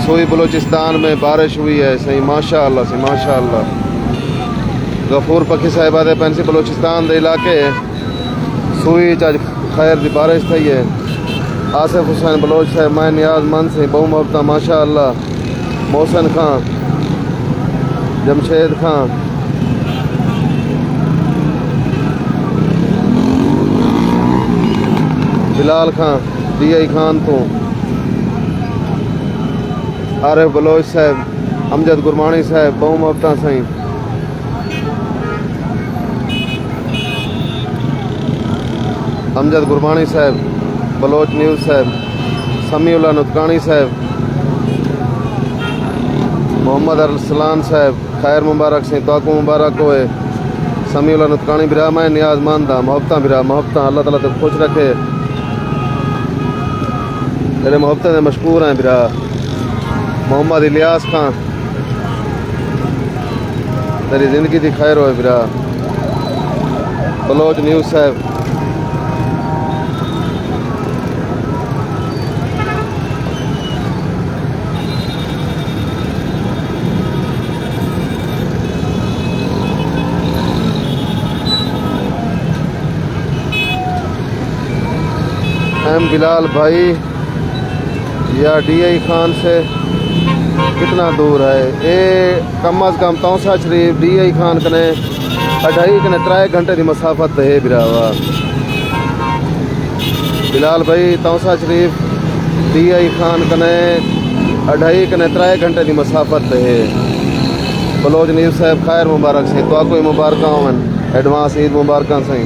सोई बलोचिस्तान में बारिश हुई है सही माशाअल्लाह से माशाअल्लाह गफूर पखी साहब आदे पेंसी बलोचिस्तान के इलाके सुई अज खैर की बारिश थी है आसिफ हुसैन बलोच साहब मैं नियाज मंद से बहु मोहब्बत माशाअल्लाह मोहसिन खान जमशेद खान बिलाल खान डी आई खान तो आरिफ बलोच साहब, अमजद गुरमानी साहब, बहु मुहब्बतां साईं। अमजद गुरमानी साहब, बलोच न्यूज़ साहब, समीउल्लाह नुतकानी साहब, मोहम्मद अरसलान साहब, खैर मुबारक साईं, तोको मुबारक होए। समीउल्लाह नुतकानी बिरा मैं नियाज़मंद हाँ, मुहब्बतां बिरा, मुहब्बतां अल्लाह ताला तक खुश रखे। तेरे मुहब्बतें दे मशकूर हैं बिरा। मोहम्मद इलियास खान, तेरी ज़िंदगी दी खैर होए बिरा। बलोच न्यूज़ साहब, एम बिलाल भाई, या DI खान से कितना दूर है ये? कम अज़ कम तौसा शरीफ DI खान कने 2.5 घंटे की मसाफत है बिरावा। बिलाल भाई तौसा शरीफ DI खान कने 2.5 घंटे की मसाफत है। बलोच न्यूज़ साहब खैर मुबारक सही, तो कोई मुबारक होवन, एडवांस ईद मुबारक सही।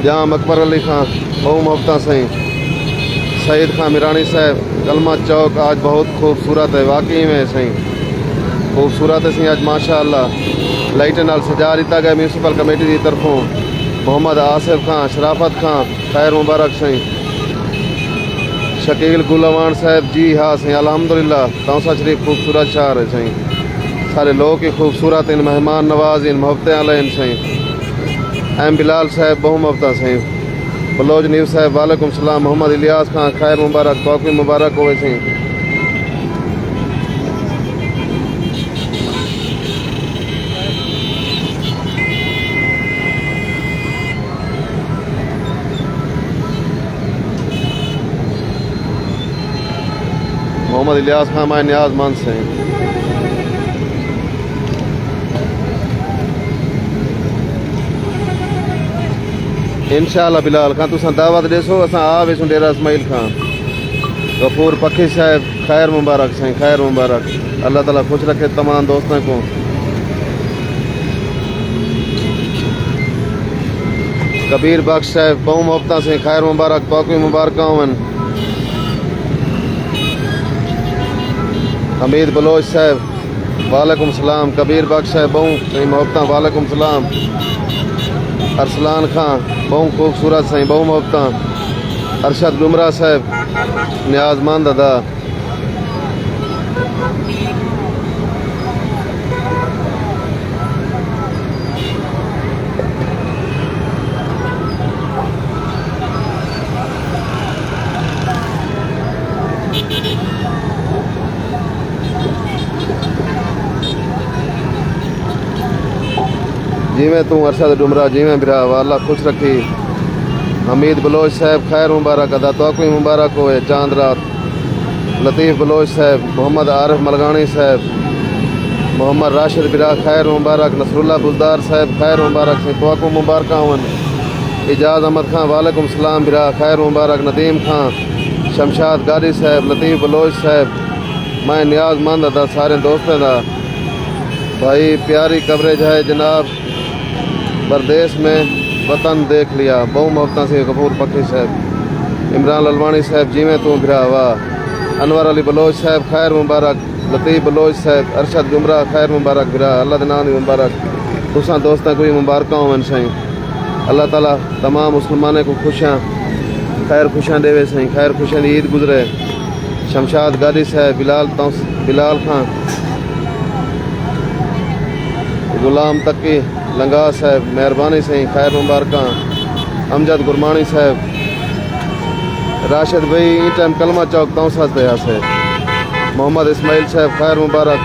जाम अकबर अली खान, बहु मुहब्बतां सही। सईद खान मिरानी साहब, कलमा चौक आज बहुत खूबसूरत है, वाकई में सही खूबसूरत है सही। आज माशाअल्लाह लाइटें नाल सजा दिता गया म्यूनसिपल कमेटी की तरफों। मोहम्मद आसिफ खान, शराफत खान, खैर मुबारक सही। शकील गुलवान साहब, जी हाँ सही, अल्हम्दुलिल्लाह तौसा शरीफ खूबसूरत शहर है सही। सारे लोग ही खूबसूरत इन, मेहमान नवाज इन, मोहब्बतें आले इन सही। एम बिलाल साहब, बहु मुहब्बतां सही। बलोच न्यूज़ साहब, वालेकुम सलाम। मोहम्मद इलियास खान, खैर मुबारक, तौफीक मुबारक होवे सही। मोहम्मद इलियास खान मैं नियाज़मंद सही। इंशाअल्लाह बिलाल खान तुसां दावत देसो, असां आ वेसूं डेरा इस्माइल खान। गफूर पखी साहब, खैर मुबारक साईं, खैर मुबारक, अल्लाह ताला खुश रखे तमाम दोस्तों को। कबीर बख्श साहब, बहु मुहब्बतां साईं, खैर मुबारक, तौक़ी मुबारक होवन। हमीद बलोच साहब, वालेकुम सलाम। कबीर बख्श साहब, बहु सही मुहब्बतां, वालेकुम सलाम। अरसलान खान, बहु खूबसूरत सही, बहु मुहब्बतां। अरशद गुमरा साहब, नियाज़मंद अदा। जिमें तू अरशद डुमरा, जिमें बिरा, अल्लाह खुश रखी। हमीद बलोच साहब, खैर मुबारक अदा, तो कोई मुबारक होए चांद रात। लतीफ़ बलोच साहब, मोहम्मद आरिफ मलगानी साहब, मोहम्मद राशिद बिरा, खैर मुबारक। नसरुल्लाह बुजदार साहब, खैर मुबारक से, तो मुबारक होवन। इजाज़ अहमद खान, वालेकुम सलाम बिरा, खैर मुबारक। नदीम खान, शमशाद गादी साहब, लतीफ़ बलोच साहब, मैं नियाज़मंद अदा सारे दोस्तों का। भाई प्यारी कवरेज है जनाब, परदेश में वतन देख लिया, बहु मुहब्बतां से। गफूर पखी साहब, इमरान ललवानी साहब, जिमें तू बिरा, वाह। अनवर अली बलोच साहब, खैर मुबारक। लतीफ़ बलोच साहब, अरशद गुमरा, खैर मुबारक बिरा, अल्लाह दे नाम दी मुबारक। तुसां दोस्तां कोई मुबारक होवन सही। अल्लाह ताला तमाम मुसलमानों को खुशियाँ खैर खुशियाँ देवे सही, खैर खुशियाँ दी ईद गुजरे। शमशाद गादी साहब, बिलाल खान, गुलाम तकी लंगा साहब, मेहरबानी सही, खैर मुबारक। अमजद गुरमानी साहब, राशिद भाई ई टाइम कलमा चौक तौसा पे से। मोहम्मद इस्माइल साहब, खैर मुबारक।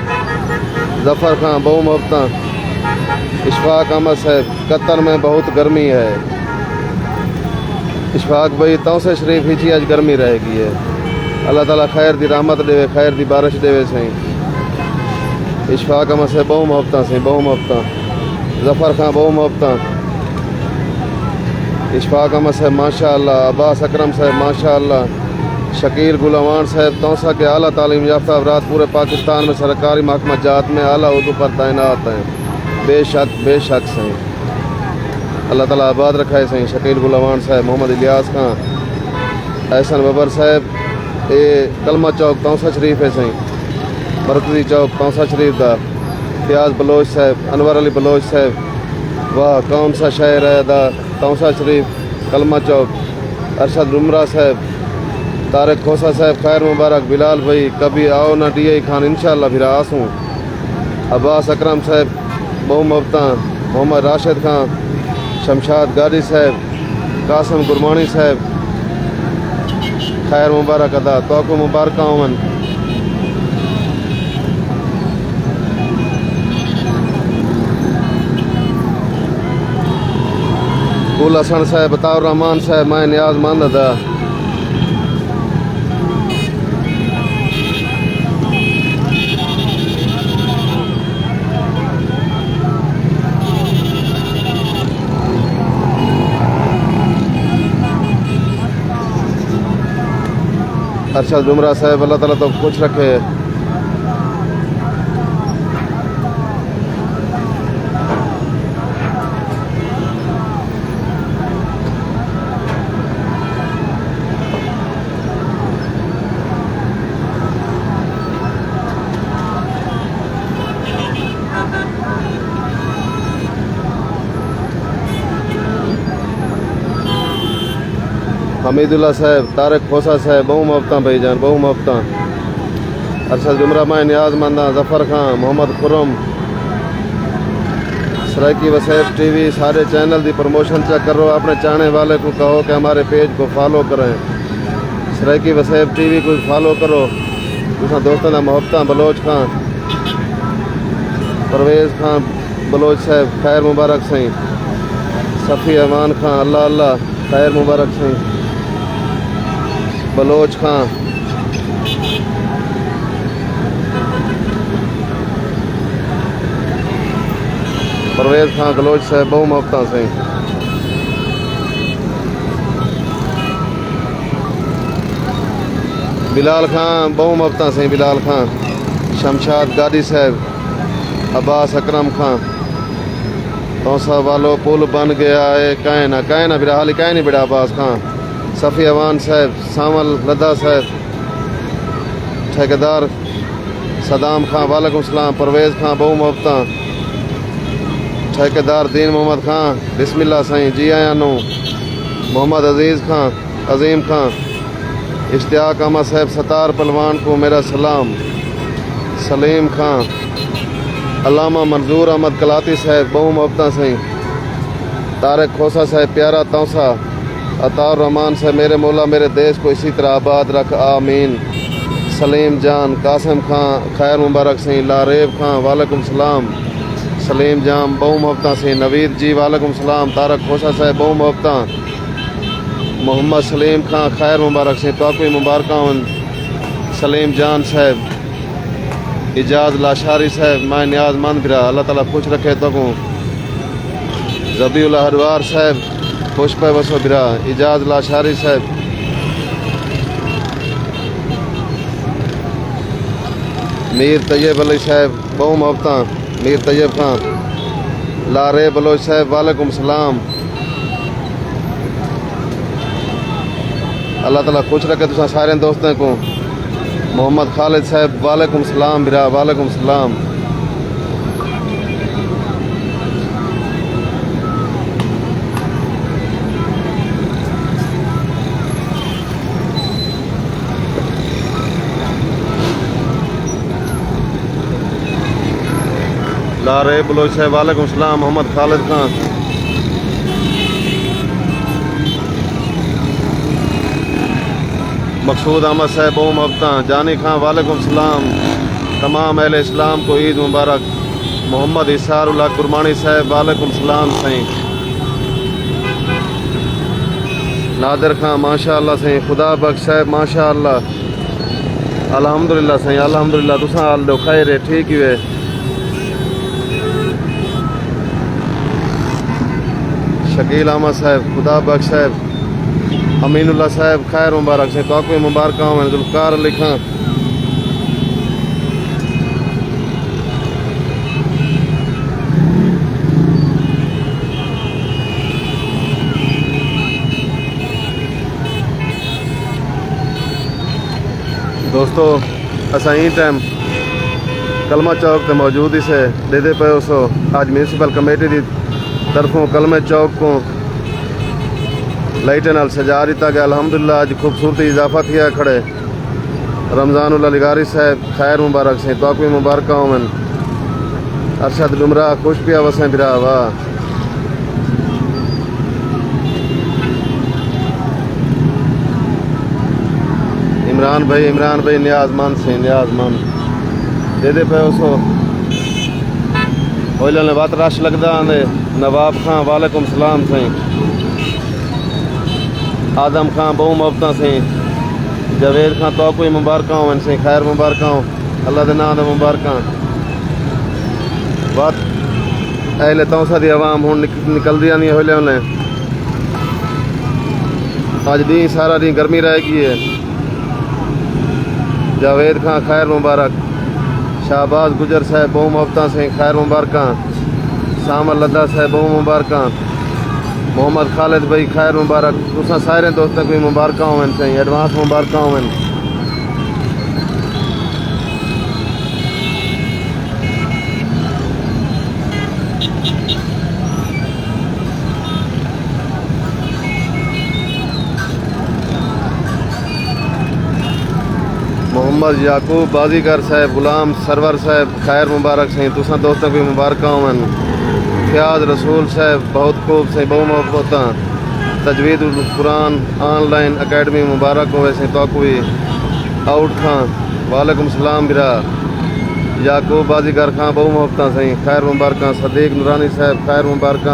जफ़र खान, बहु मुहब्बतां। इशफाक अहमद साहब, कतर में बहुत गर्मी है। इशफाक भाई तौसे शरीफ ही आज गर्मी रहेगी है। अल्लाह ताला खैर दी रहमत देवे, खैर दी बारिश देवे सही। इशफाक अहमद साहब, बहु मुहब्बतां सही, बहु मुहब्बतां। जफ़र खान, बहु मुहब्बतां। इशफाक अहमद साहब, माशाअल्लाह। अब्बास अकरम साहब, माशाअल्लाह। शकील गुलवान साहब तौसा के आला तालीम याफ्ता अफराद पूरे पाकिस्तान में सरकारी महकमा जात में आला उहदों पर तैनात हैं। बेशक सही अल्लाह ताला आबाद रखा है सही। शकील गुलवान साहब, मोहम्मद इलियास खां, एहसन बबर साहब, ये कलमा चौक तौसा शरीफ है सही। मरकजी चौक तौसा शरीफ दा फयाज बलोच साहब, अनवर अली बलोच साहब, वाह कौन सा शहर है दा तौसा शरीफ कलमा चौक। अरशद रुमरा साहब, तारिक खोसा साहब, खैर मुबारक। बिलाल भाई कभी आओ ना DI खान इंशाअल्लाह फिर आसूँ। अब्बास अकरम साहब, बहु मफ्ता। मोहम्मद राशिद खान, शमशाद गाजी साहब, कासिम गुरमानी साहब, खैर मुबारक अदा तो मुबारक होवन। गुल हसन साहब, बताउर रहमान साहब, मैं नियाजमंद अदा। अरशद जुमरा साहब, अल्लाह ताला तो खुश रखे। हमीदुल्ला साहब, तारिक खोसा साहब, बहु मफ्ता भाईजान, बहु मफ्ता। अरशद जुमरा, मैं नियाजमंदा। जफ़र खान, मोहम्मद खुरम, सराइकी वसैब TV सारे चैनल की प्रमोशन चेक करो। अपने चाहने वाले को कहो कि हमारे पेज को फॉलो करें। सराइकी वसैब TV को फॉलो करो। तुसा दोस्तों का मोहब्बत। बलोच खान, परवेज़ खान बलोच साहब, खैर मुबारक सही। सफ़ी अमान खान, अल्लाह अल्लाह, खैर मुबारक सही। बलोच खान, परवेज़ खान बलोच साहब, बहु मफ्ता सही। बिलाल खान, बहु मफ्ता सही। बिलाल खान, शमशाद गाजी साहब, अब्बास अकरम खान, तौसा वालो पुल बन गया है, कहें ना बिरहाली कहें नहीं बिड़ा। अब्बास खान, सफ़ी अवान साहब, सामल लदा साहब, ठेकेदार सदाम खान, वालेकुम सलाम। परवेज़ खान, बहु मफ्ता। ठेकेदार दीन मोहम्मद खान, बिस्मिल्लाह सही। जी आया नो। मोहम्मद अजीज़ खान, अजीम खान, इश्तियाक अहमद साहब, सतार पलवान को मेरा सलाम। सलीम खान, अल्लामा मंजूर अहमद कलाती साहब, बहु मफ्ता सही। तारिक खोसा साहब, प्यारा तौसा। अताउर रहमान साहब, मेरे मौला मेरे देश को इसी तरह आबाद रख, आमीन। सलीम जान, कासिम खान, खैर मुबारक सही। लारेब खान, वालेकुम सलाम। सलीम जान, बहु मफ्ता सही। नवीद जी, वालेकुम सलाम। तारक खोसा साहब, बहु मफ्ता। मोहम्मद सलीम खान, खैर मुबारक सही। तो कोई मुबारक। सलीम जान साहब, इजाज लाशारी साहब, मैं नियाजमंद बिरा, अल्लाह ताला खुश रखे। तो जबीउल हरवार साहब, पुष्प वसो बिरा। इजाज लाशारी साहब, मीर तैयब अली साहब, बहु मफ्ता। मीर तैयब खान, लारे बलोच साहब, वालेकुम सलाम। अल्लाह ताला खुश रखे तुसा सारे दोस्तों को। मोहम्मद खालिद साहब, वालेकुम सलाम बिरा, वालेकुम सलाम। लारे बलोच साहब, वालेकुम सलाम। मोहम्मद खालिद खान, मकसूद अहमद साहब, बहु मफ्ता। जानी खान, वालेकुम सलाम। तमाम अहले इस्लाम को ईद मुबारक। मोहम्मद इसारुल्लाह कुरमानी साहब, वालेकुम सलाम सही। नादिर खान, माशाअल्लाह सही। खुदा बख्श साहब, माशाअल्लाह, अल्हम्दुलिल्लाह सही, अल्हम्दुलिल्लाह। तुसा हाल दो खैर है, ठीक ही है। शकील अहमद साहब, खुदा बख्श साहब, अमीनुल्लाह साहब खैर मुबारक से तो मुबारक हो जुल्फकार अली खान। दोस्तों असा ई टाइम कलमा चौक ते मौजूद ही से देते पे सो आज म्यूनसिपल कमेटी की तरफों कलमे चौक को लाइटें नाल सजा दिता गया। अल्हम्दुलिल्लाह आज खूबसूरती इजाफा किया खड़े। रमज़ानुल लिगारी साहब खैर मुबारक से तो मुबारक होवन। अरशद गुमराह खुश पिया वसें बिरा वाह। इमरान भाई न्याजमान से न्याजमान दे दे पे उसो ओइल ने बात रश लगदा आंदे। नवाब खां वालेकुम सलाम सही। आदम खां बहु मोहब्बत सही। जवेद खां तो कोई मुबारक होवन सही खैर मुबारक हो अल्लाह दे नाम दे मुबारक। बात अहले तौसा दी आवाम हुन निकलदी आंदी होले होले। आज दी सारा दी गर्मी रहेगी है। जावेद खां खैर मुबारक। शाहबाज गुजर साहब बहु मोहब्बत से खैर मुबारक। शामल लद्दा साहब बहु मुबारक। मोहम्मद खालिद भाई खैर मुबारक। तुसा सारे दोस्तों को मुबारक होवन सही एडवांस मुबारक होवन। मोहम्मद याकूब बाजीगर साहब गुलाम सरवर साहब खैर मुबारक सही तुसा दोस्तों को मुबारक होवन। फयाज रसूल साहब बहुत खूब सही बहु मोहब्बत। तजवीद उल कुरान ऑनलाइन अकेडमी मुबारक हो सही तो कोई आउट खां वालेकुम सलाम बिरा। याकूब बाजीगर खां बहु मोहब्बत सही खैर मुबारक। सदीक नूरानी साहब खैर मुबारक।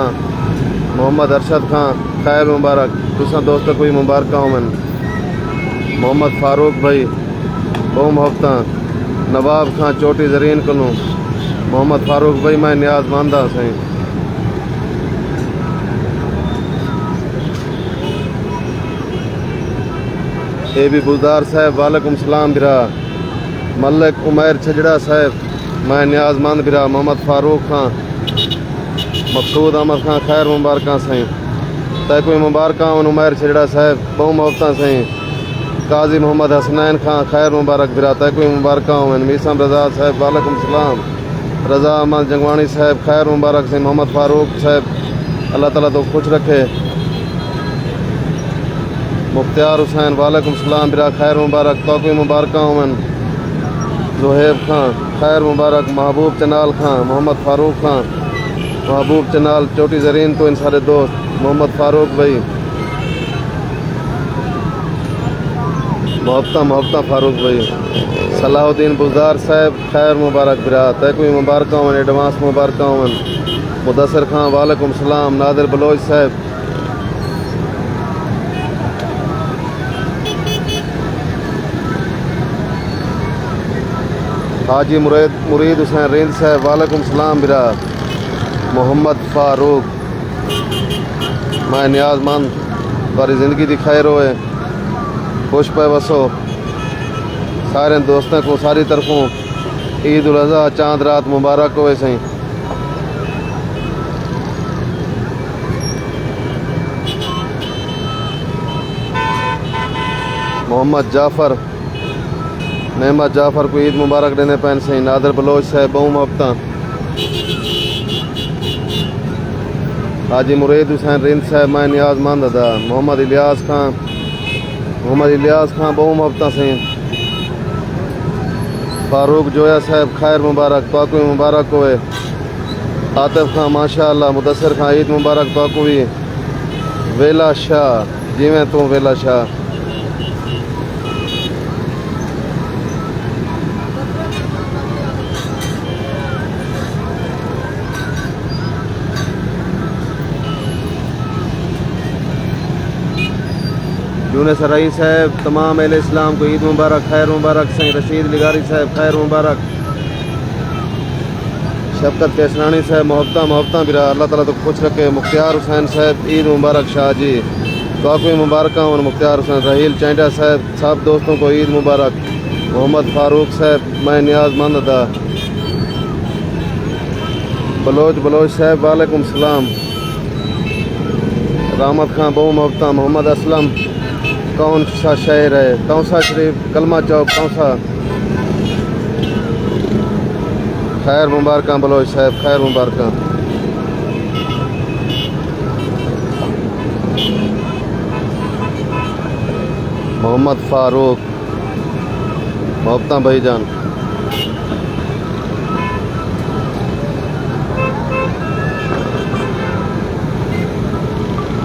मोहम्मद अरशद खां खैर मुबारक तुसा दोस्तों को मुबारक होवन। मोहम्मद फारूक भाई बहु मोहब्बत। नवाब खां चोटी जरीन कनू मोहम्मद फारूक भाई मैं न्याज मानदा सही। ए भी बुजदार साहब वालेकुम सलाम बिरा। मलिक उमैर छजड़ा साहब मैं न्याज मंद बिरा। मोहम्मद फारूक खां मकसूद अहमद खां खैर मुबारक सही तय कोई मुबारक उमैर छजड़ा साहब बहु मोहब्बत सही। काजी मोहम्मद हसनैन खां खैर मुबारक बिरा तय कोई मुबारक होवन। मीसम रजा साहब वालेकुम सलाम। रजा अहमद जंगवानी साहब खैर मुबारक से। मोहम्मद फारूक साहब अल्लाह ताला तो खुश रखे। मुख्तियार हुसैन वालेकुम सलाम बिरा खैर मुबारक तो कोई मुबारक होवन। जोहेब खां खैर मुबारक। महबूब चनाल खां मोहम्मद फारूक खां महबूब चनाल चोटी जरीन तो इन सारे दोस्त मोहम्मद फारूक भाई मोहब्बत फारूक भाई। सलाहुद्दीन बुजदार साहब खैर मुबारक बिरा तय कोई मुबारक होवन एडवांस मुबारक होवन। मुदस्सिर खां वालेकुम सलाम। नादिर बलोच साहब हाजी मुरीद हुसैन रिंद साहब वालेकुम सलाम बिरा। मोहम्मद फारूक मैं न्याजमंद बारी ज़िंदगी दी खैर होए खुश पे वसो। सारे दोस्तों को सारी तरफों ईद उल अज़हा चांद रात मुबारक होए सही। मोहम्मद जाफ़र नेमत जाफ़र को ईद मुबारक देने पैन सही। नादिर बलोच साहब बहु मोहब्बत। हाजी मुरीद हुसैन रिंद साहब मैं न्याज मंद अदा। मोहम्मद इलियास खां बहु मोहब्बत सही। फारूक जोया साहब खैर मुबारक तो कोई मुबारक होए। आतिफ खां माशाअल्लाह। मुदस्सिर खां ईद मुबारक तो कोई। वेला शाह जिमें तू वेला शाह यूनुस रईस साहब तमाम अहले इस्लाम को ईद मुबारक खैर मुबारक सही। रशीद लिगारी साहब खैर मुबारक। शफकत केसरानी साहब मोहब्बत बिरा अल्लाह ताला तो खुश रखे। मुख्तियार हुसैन साहब ईद मुबारक शाह जी। तो आपको मुबारक और मुख्तार हुसैन रहील चैंडा साहब सब दोस्तों को ईद मुबारक। मोहम्मद फारूक साहब मैं नियाज़मंद अदा। बलोच साहब वालेकुम सलाम। रामत खां बहु मोहब्बता। मोहम्मद असलम कौन सा शहर है? तौसा शरीफ कलमा चौक तौसा। खैर मुबारक बलोच साहब खैर मुबारक। मोहम्मद फारूक मोहब्बता भाईजान।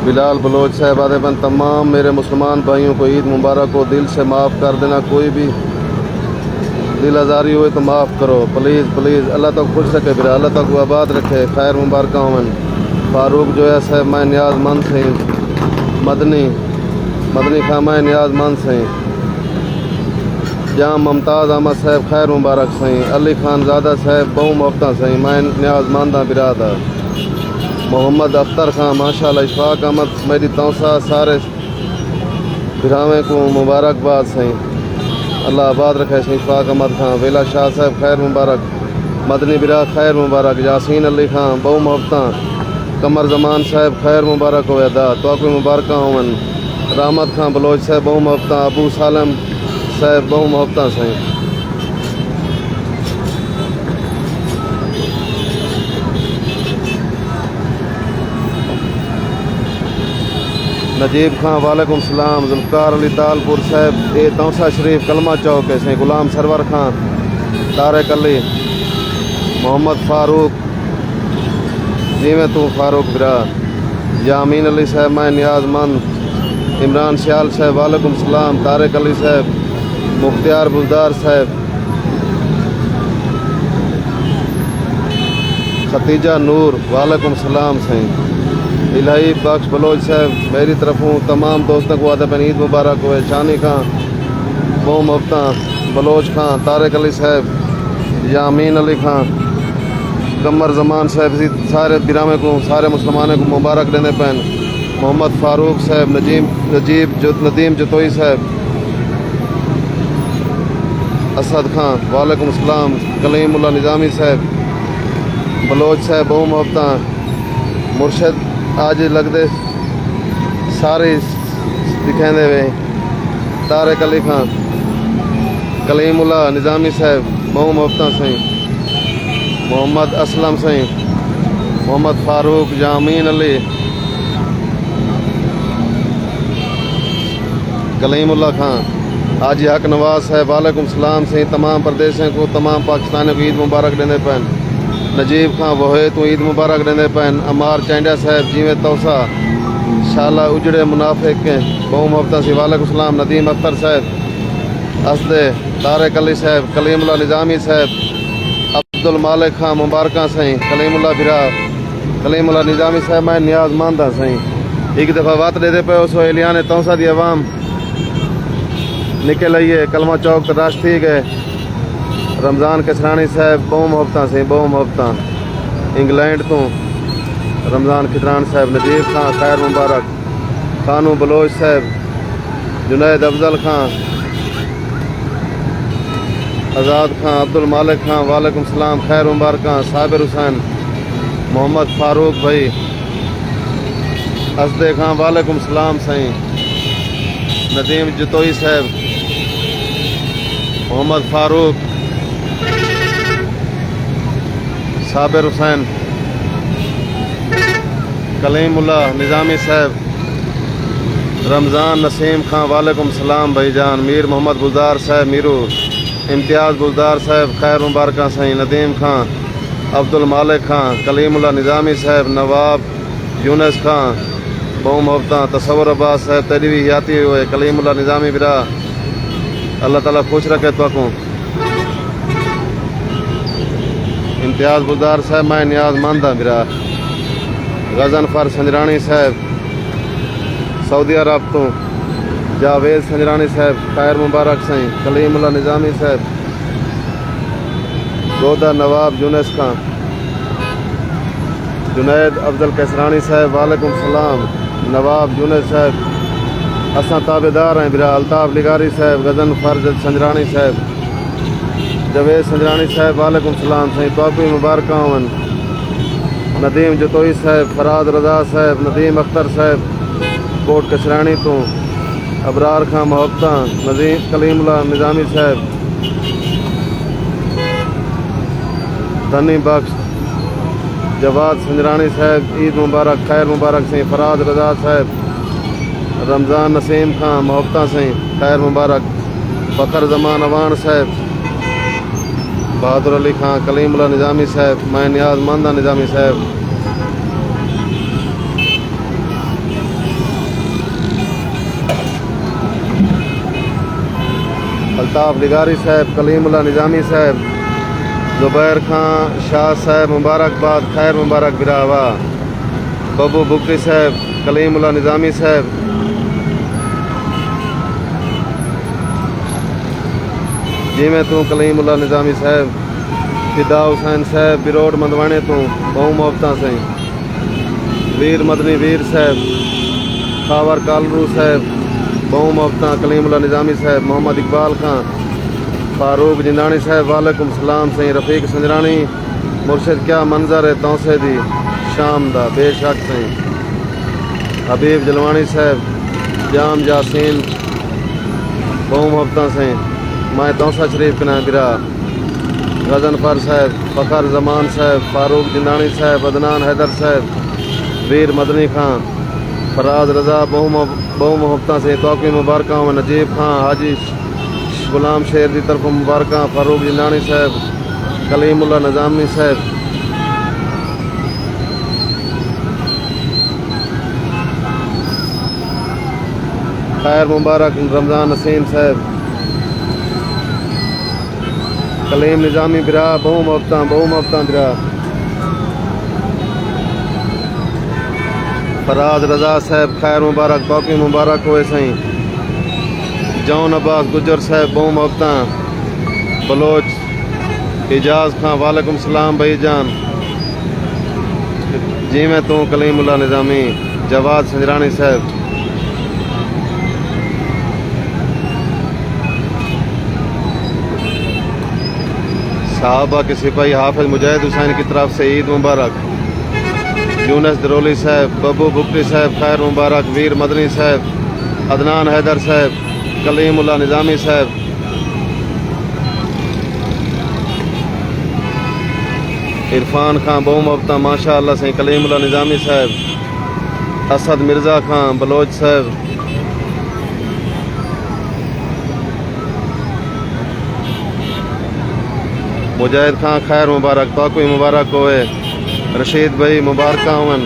बिलाल बलोच साहब आदेबन तमाम मेरे मुसलमान भाइयों को ईद मुबारक हो। दिल से माफ़ कर देना, कोई भी दिल आज़ारी हुए तो माफ़ करो प्लीज़ प्लीज़। अल्लाह तक खुश रखे बिरा, अल्लाह तक आबाद रखे। खैर मुबारक हमन। फारूक जो है साहब मैं नियाज़मंद से मदनी खां मैं नियाज़मंद से। जहाँ मुमताज़ अहमद साहब खैर मुबारक सही। अली खान ज़ादा साहब बहु मोहब्बता सही मैं नियाज़मंद हाँ बिरादा। मोहम्मद अख्तर खां माशाल्लाह। इशफाक अहमद मेरी तौसा सारे बिरावे को मुबारकबाद सही। अल्लाह आबाद रखे सही। इशफाक अहमद खां। वेला शाह साहब खैर मुबारक। मदनी बिरा खैर मुबारक। यासीन अली खां बहु मोहब्बता। कमर जमान साहब खैर मुबारक हो अदा तो आपको मुबारक होवन। रामत खां बलोच साहब बहु मोहब्बता। अबू सालम साहब बहु मोहब्बता सही। नजीब खां वालेकुम सलाम। जुल्फ़कार अली तालपुर साहब ए तौसा शरीफ कलमा चौक है सही। गुलाम सरवर खां तारिक अली। मोहम्मद फारूक जीवे तू फारूक बिरा। यामीन अली साहब मैं नियाज़मंद। इमरान सियाल साहब वालेकुम सलाम। तारिक अली साहब। मुख्तियार बुलदार साहब। खतीजा नूर वालेकुम सलाम सही। इलाही बख्श बलोच साहब मेरी तरफों तमाम दोस्तों को आदब ईद मुबारक हुए। शानी खां बहु मोहब्बता। बलोच खां तारिक अली साहब। यामीन अली खां कमर जमान साहब सारे बिरामे को सारे मुसलमानों को मुबारक देने पैन। मोहम्मद फारूक साहब। नदीम जतोई साहब। असद खां वालेकुम सलाम। कलीमुल्लाह निज़ामी साहब। बलोच साहब बहु मोहब्बता। मुर्शद आज लगते सारे दिखेंदे वे। तारिक अली खां। कलीमुल्लाह निज़ामी साहब बहु मोहब्बता सही। मोहम्मद असलम सही। मोहम्मद फारूक। यामीन अली। कलीमुल्लाह खां। हाजी हक नवाज साहब वालेकुम सलाम सही। तमाम प्रदेशों को तमाम पाकिस्तानियों को ईद मुबारक देने पैन। नजीब खां वहे तो ईद मुबारक देने पैन। अमार चैंडा साहब जीवे तौसा शाला उजड़े मुनाफिक के बहु मोहब्बता सी वालेकुम सलाम। नदीम अख्तर साहब। असदे तारिक अली साहब। कलीमुल्लाह निज़ामी साहब। अब्दुल मालिक खां मुबारक सही। कलीमुल्लाह बिरा। कलीमुल्लाह निज़ामी साहब मैं नियाज़मंद हाँ सही। एक दफ़ा बात दे पे उस एलियान तौसा दी अवाम निकल आइए कलमा चौक तराश थी गए। रमज़ान कसरानी साहब बहु मोहब्बता सही बहु मोहब्बता। इंग्लैंड तो रमज़ान खिदरान साहब। नजीब खां खैर मुबारक। खानू बलोच साहब। जुनैद अफजल खां। आज़ाद खां। अब्दुल मालिक खां वालेकुम सलाम खैर मुबारक। साबिर हुसैन। मोहम्मद फारूक भाई। असदे खां वालेकुम सलाम सही। नदीम जतोई साहब। मोहम्मद फारूक। साबिर हुसैन। कलीमुल्लाह निज़ामी साहब। रमज़ान नसीम खां वालेकुम सलाम भाईजान। मीर मोहम्मद बुलदार साहब मीरू। इम्तियाज़ बुलदार साहब खैर मुबारक सही। नदीम खां। अब्दुल मालिक खां। कलीमुल्लाह निज़ामी साहब। नवाब यूनस खां बहु मोहब्बता। तसव्वुर अब्बास साहब तेरी भी याती हुए। कलीमुल्लाह निज़ामी बिरा। अल्लाह ताला खुश रखे तो को। इम्तियाज़ बुलदार साहब मैं नियाज़मंद हाँ बिरा। गज़नफर संजरानी साहब सऊदी अरब तो। जावेद संजरानी साहब खैर मुबारक सही। कलीमुल्लाह निज़ामी साहब। गोदा नवाब यूनस खां। जुनैद अफजल कसरानी साहब वालेकुम सलाम। नवाब यूनस साहब असां ताबेदार हैं बिरा अल्ताफ़ लिगारी साहब, गज़न फर्ज संजरानी साहब, जवेद संजरानी साहब, वालेकुम सलाम साईं, तोहफ़ी मुबारक होवन। नदीम जतोई साहब, फराद रज़ा साहब, नदीम अख्तर साहब कोट कशरानी तो, अबरार खां मोहब्बतां, नदीम कलीमुल्ला निज़ामी साहब, धनी बख्श, जवाद संजरानी साहब, ईद मुबारक, खैर मुबारक साईं, फराद रज़ा साहब, रमज़ान नसीम खां मोहब्बतां साईं, खैर मुबारक, फ़खर ज़मान अवान साहब, बहादुर अली खां, कलीमुल्ला निज़ामी साहब, मैं नियाज मंदा निज़ामी साहब, अल्ताफ़ लिगारी साहब, कलीमुल्ला निज़ामी साहब, ज़ुबैर खां शाह साहब, मुबारकबाद, खैर मुबारक बिरावा, बब्बू बुकरी साहब, कलीमुल्ला निज़ामी साहब, जिमें तू कलीमुल्ला निज़ामी साहब, फिदा हुसैन साहब, बिरोड मंदवाने तू बहु मोहब्बतां साईं, वीर मदनी वीर साहब, खावर कालरू साहब, बहु मोहब्बतां, कलीमुल्ला निज़ामी साहब, मोहम्मद इकबाल खां, फारूक जिंदानी साहब, वालेकुम सलाम साईं, रफ़ीक संजरानी, मुर्शिद क्या मंजर है तौसे दी शाम दा, बेशक साईं, हबीब जलवानी साहब, जाम यासीन, बहु मोहब्बतां साईं, मैं तौसा शरीफ कना बिरा, गज़न फर साहब, फ़खर ज़मान साहब, फारूक जिंदानी साहब, अदनान हैदर साहब, वीर मदनी खां, फराज रज़ा, बहु मोहब्बतां से तोहफ़ी मुबारक में, नजीब खां, हाजी गुलाम शेर की तरफ मुबारक, फारूक जिंदानी साहब, कलीमुल्ला निज़ामी साहब, खैर मुबारक, रमज़ान नसीम साहब, कलीम निज़ामी बिरा, बहु मोहब्बतां बिरा, फराज रज़ा साहब, खैर मुबारक, तोहफ़ी मुबारक होए साईं, जौन अब्बास गुजर साहब, बहु मोहब्बतां, बलोच इजाज़ खां, वालेकुम सलाम भाई जान, जी में तू कलीमुल्ला निज़ामी, जवाद संजरानी साहब, साहबा के सिपाही हाफिज मुजाहिद हुसैन की तरफ से ईद मुबारक, यूनस दरोली साहब, बब्बू बुकरी साहब, खैर मुबारक, वीर मदनी साहब, अदनान हैदर साहब, कलीमुल्ला निज़ामी साहब, इरफान खां, बहु मोहब्बतां, माशा अल्लाह साईं, कलीमुल्ला निज़ामी साहब, असद मिर्ज़ा खां, बलोच साहब, मुजाहिद खां, खैर मुबारक, तोहफ़ी मुबारक होए, रशीद भाई मुबारक होवन,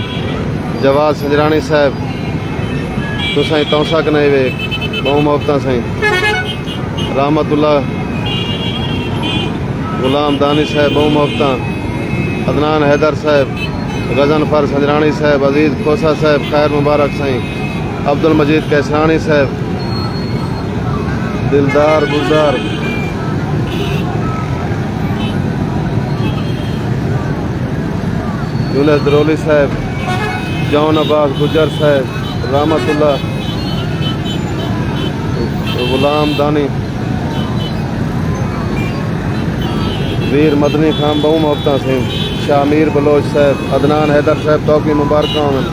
जवाद संजरानी साहब, तो साईं तौसा कने वे, बहु मोहब्बतां साईं, रहमतुल्ला गुलाम दानी साहब, बहु मोहब्बतां, अदनान हैदर साहब, गज़न फर संजरानी साहब, अजीज़ खोसा साहब, खैर मुबारक साईं, अब्दुल मजीद कैसरानी साहब, दिलदार गुलदार, यूनस दरोली साहब, जौन अब्बास गुजर साहब, रहमतुल्ला गुलाम दानी, वीर मदनी खां, बहु मोहब्बतां साईं, शामीर बलोच साहब, अदनान हैदर साहब, तोहफ़ी मुबारक होवन,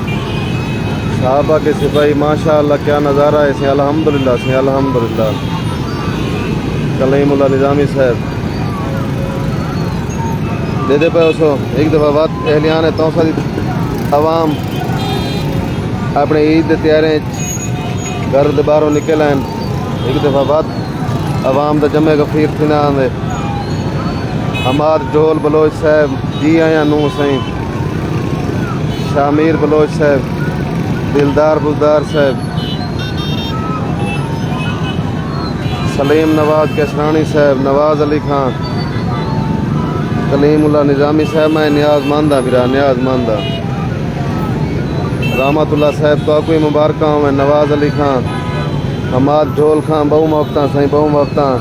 साहबा के सिपाही, माशा अल्लाह क्या नज़ारा है से, अल्हम्दुलिल्लाह से, अल्हम्दुलिल्लाह, कलीमुल्ला निज़ामी साहब, दे दे पे उसो एक दफ़ा बात एहलियान तौसा अवाम अपने ईद के त्यारें घर बारों निकल आए, एक दफ़ा बात अवाम द जमे गफीर थी ना आंदे, हमाद ढोल बलोच साहब, जी आया नू साईं, शामीर बलोच साहब, दिलदार बुजदार साहब, सलीम नवाज कैसरानी साहब, नवाज अली खां, कलीमुल्ला निज़ामी साहब, मैं नियाज मंदा बिरा, नियाज मंदा, रहमतुल्ला साहब, तोहफ़ी मुबारक में, नवाज अली खां, हमाद ढोल खां, बहु मोहब्बतां साईं, बहु मोहब्बतां,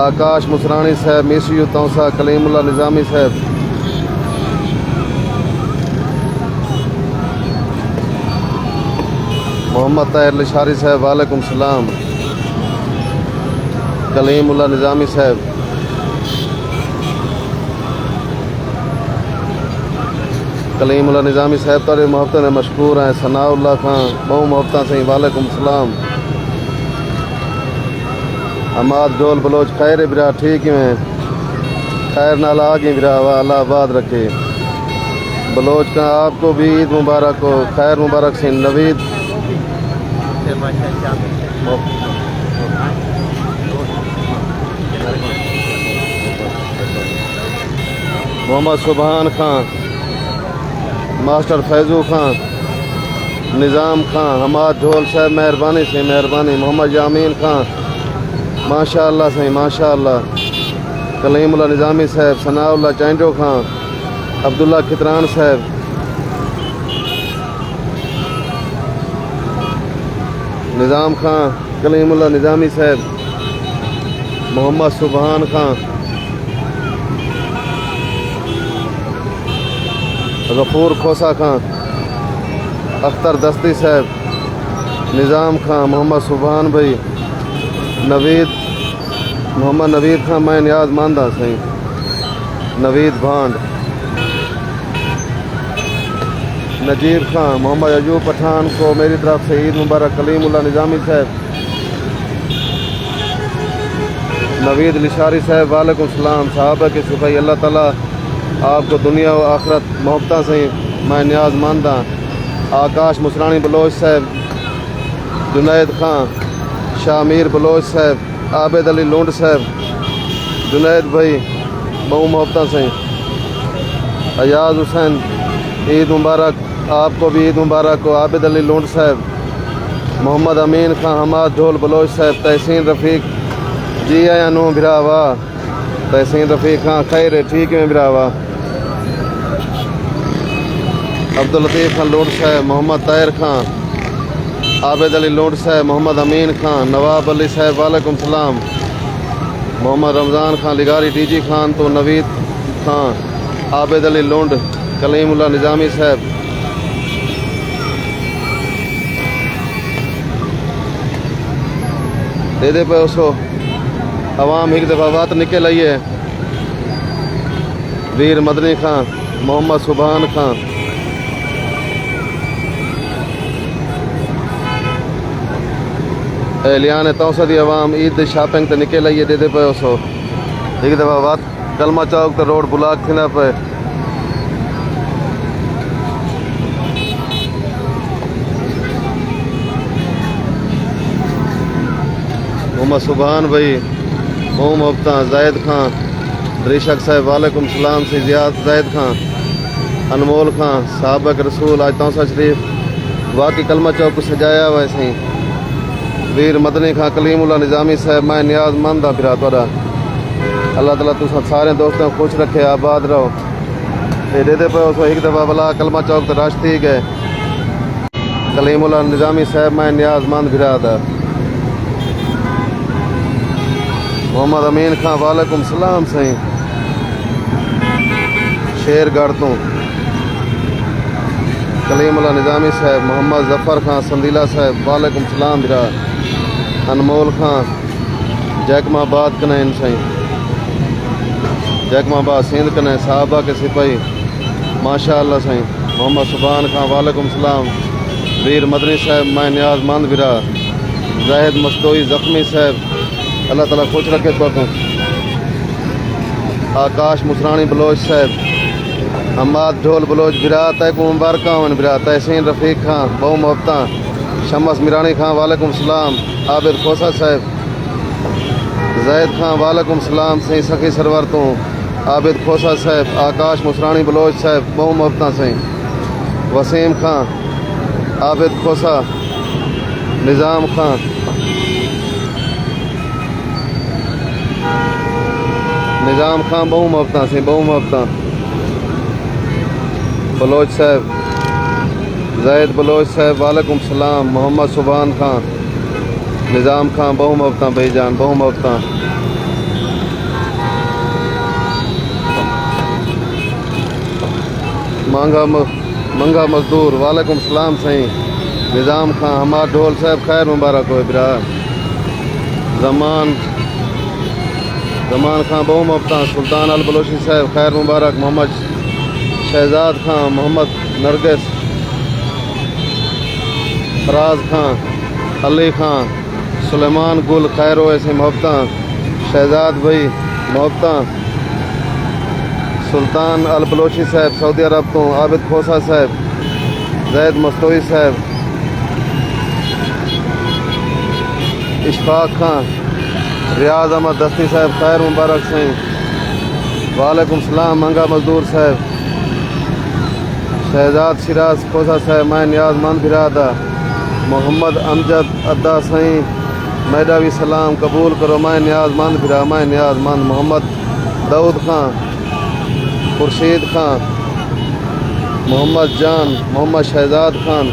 आकाश मुसरानी साहब, मिसयू तौसा, कलीमुल्ला निज़ामी साहब, मोहम्मद ताहिर लिशारी साहब वालेकुम सलाम। कलीमुल्लाह निज़ामी साहब, कलीमुल्लाह निज़ामी साहब तारे मोहब्बत ने मशकूर हैं। सनाउल्लाह खां बहु मोहब्बत सही वालेकुम सलाम। अमाद डोल बलोच खैर बिरा ठीक में खैर नाल आ गई बिरा वाह अल्लाह आबाद रखे। बलोच का आपको भी ईद मुबारक हो, खैर मुबारक से। नवीद मोहम्मद सुबहान खां, मास्टर फैजू खां, निज़ाम खां, हमाद ढोल साहब मेहरबानी से मेहरबानी। मोहम्मद यामीन खां माशाअल्लाह सही माशाअल्लाह। कलीमुल्लाह निज़ामी साहब, सनाउल्लाह चैंडो खां, अब्दुल्ला खितरान साहब, निज़ाम खां, कलीमुल्लाह निज़ामी साहब, मोहम्मद सुबहान खां, गफूर खोसा खां, अख्तर दस्ती साहब, निज़ाम खां, मोहम्मद सुबहान भाई, नवीद मोहम्मद नवीद खां मैं नियाज मानदा सही, नवीद भांड, नजीर खां, मोहम्मद अयूब पठान को मेरी तरफ से ईद मुबारक। कलीमुल्लाह निज़ामी साहब, नवीद लिशारी साहब वालेकुम सलाम। साहबा के सिपाही अल्लाह ताला आपको दुनिया व आखरत मोहब्बत से मैं नियाज मानदा। आकाश मुसरानी बलोच साहब, जुनैद खां, शामीर बलोच साहब, आबिद अली लुंड साहब, जुनैद भाई बहु मोहब्बत से। अयाज हुसैन ईद मुबारक, आपको भी ईद मुबारक हो। आबिद अली लुंड साहब, मोहम्मद अमीन खां, हमाद ढोल बलोच साहब, तहसीन रफ़ीक जी आया नो बिरावा। तहसीन रफ़ीक खां खैर है ठीक है बिरावा। अब्दुल लतीफ़ खान लुंड साहब, मोहम्मद ताहिर खां, आबिद अली लुंड साहब, मोहम्मद अमीन खान, नवाब अली साहब वालेकुम सलाम। मोहम्मद रमज़ान खान लिगारी, टीजी खान तो नवीद खां, आबिद अली लुंड, कलीमुल्लाह निज़ामी साहब, दे पे उसको अवाम एक दफ़ा बात निकल आई है। वीर मदनी खां, मोहम्मद सुबहान खां, एलियान तौसदी अवाम ईद शॉपिंग तो निकल आई है। दे पे उसको एक दफ़ा बात कलमा चौक तो रोड ब्लॉक थी पे। मोहम्मद सुबहान भाई बहु मोहब्बत। जायद खां, रिशक साहब वालेकुम सलाम से ज़ियाद जायद खां, अनमोल खां, साहबक रसूल आज तौसा शरीफ वाकई कलमा चौक को सजाया हुआ सही। वीर मदनी खां, कलीमुल्लाह निज़ामी साहब मैं नियाज मंद फिरा तोड़ा। अल्लाह ताला तुम सारे दोस्तों खुश रखे, आबाद रहो। दे पे उसको एक दफ़ा भला कलमा चौक तो रश थी गए। कलीमुल्लाह निज़ामी साहब मैं नियाज मंद फिरा था। मोहम्मद अमीन खां वालेकुम सलाम सही, शेरगढ़ तो। कलीमुल्लाह निज़ामी साहब, मोहम्मद जफ़र खां संदीला साहब वालेकुम सलाम बिरा। अनमोल खां जैकमाबाद कनैन सही, जैकमाबाद सिंध कने साहबा के सिपाही माशाअल्लाह सही। मोहम्मद सुबहान खां वालेकुम सलाम। वीर मदनी साहब मैं नियाज मंद बिरा। जाहिद मस्तोई ज़ख्मी साहब अल्लाह ताला खुश रखे तो। आकाश मुसरानी बलोच साहब, हमाद ढोल बलोच बिरा तक मुबारक वन बिरा। तहसीन रफ़ीक खां बहु मोहब्बत। शमस मिरानी खां वालेकुम सलाम। आबिद खोसा साहब, जैद खां वालेकुम सलाम सही सखी सरवर तो। आबिद खोसा साहब, आकाश मुसरानी बलोच साहब बहु मोहब्बत सही। वसीम खां, आबिद खोसा, निज़ाम खां, निज़ाम खां बहु मोहब्बत से बहु मोहब्बत। बलोच साहब, जैद बलोच साहब वालेकुम सलाम। मोहम्मद सुबहान खां, निज़ाम खां बहु मोहब्बत भाईजान बहु मोहब्बत। मंगा मजदूर वालेकुम सलाम सही। निज़ाम खां हमाद ढोल साहब खैर मुबारक हो बिरा। जमान खां बहु मुफ्ता सुल्तान अल बलोची साहब खैर मुबारक। मोहम्मद शहजाद खां मोहम्मद नरगिस फराज खां अली खां सुलेमान गुल खैर ऐसी मोहब्बत। शहजाद भाई मोहब्बत। सुल्तान अल बलोची साहब सऊदी अरब तो आबिद खोसा साहब जैद मस्तोई साहब इशफाक खां रियाज अहमद दस्ती साहब खैर मुबारक सही। वालेकुम सलाम मंगा मजदूर साहब शहजाद शिराज खोसा साहब मैं नियाजमंद बिरादा। मोहम्मद अमजद अद्दा सही मैदावी सलाम कबूल करो मैं नियाजमंद बिरा मैं नियाजमंद। मोहम्मद दाऊद खां खुर्शीद खां मोहम्मद जान मोहम्मद शहजाद खान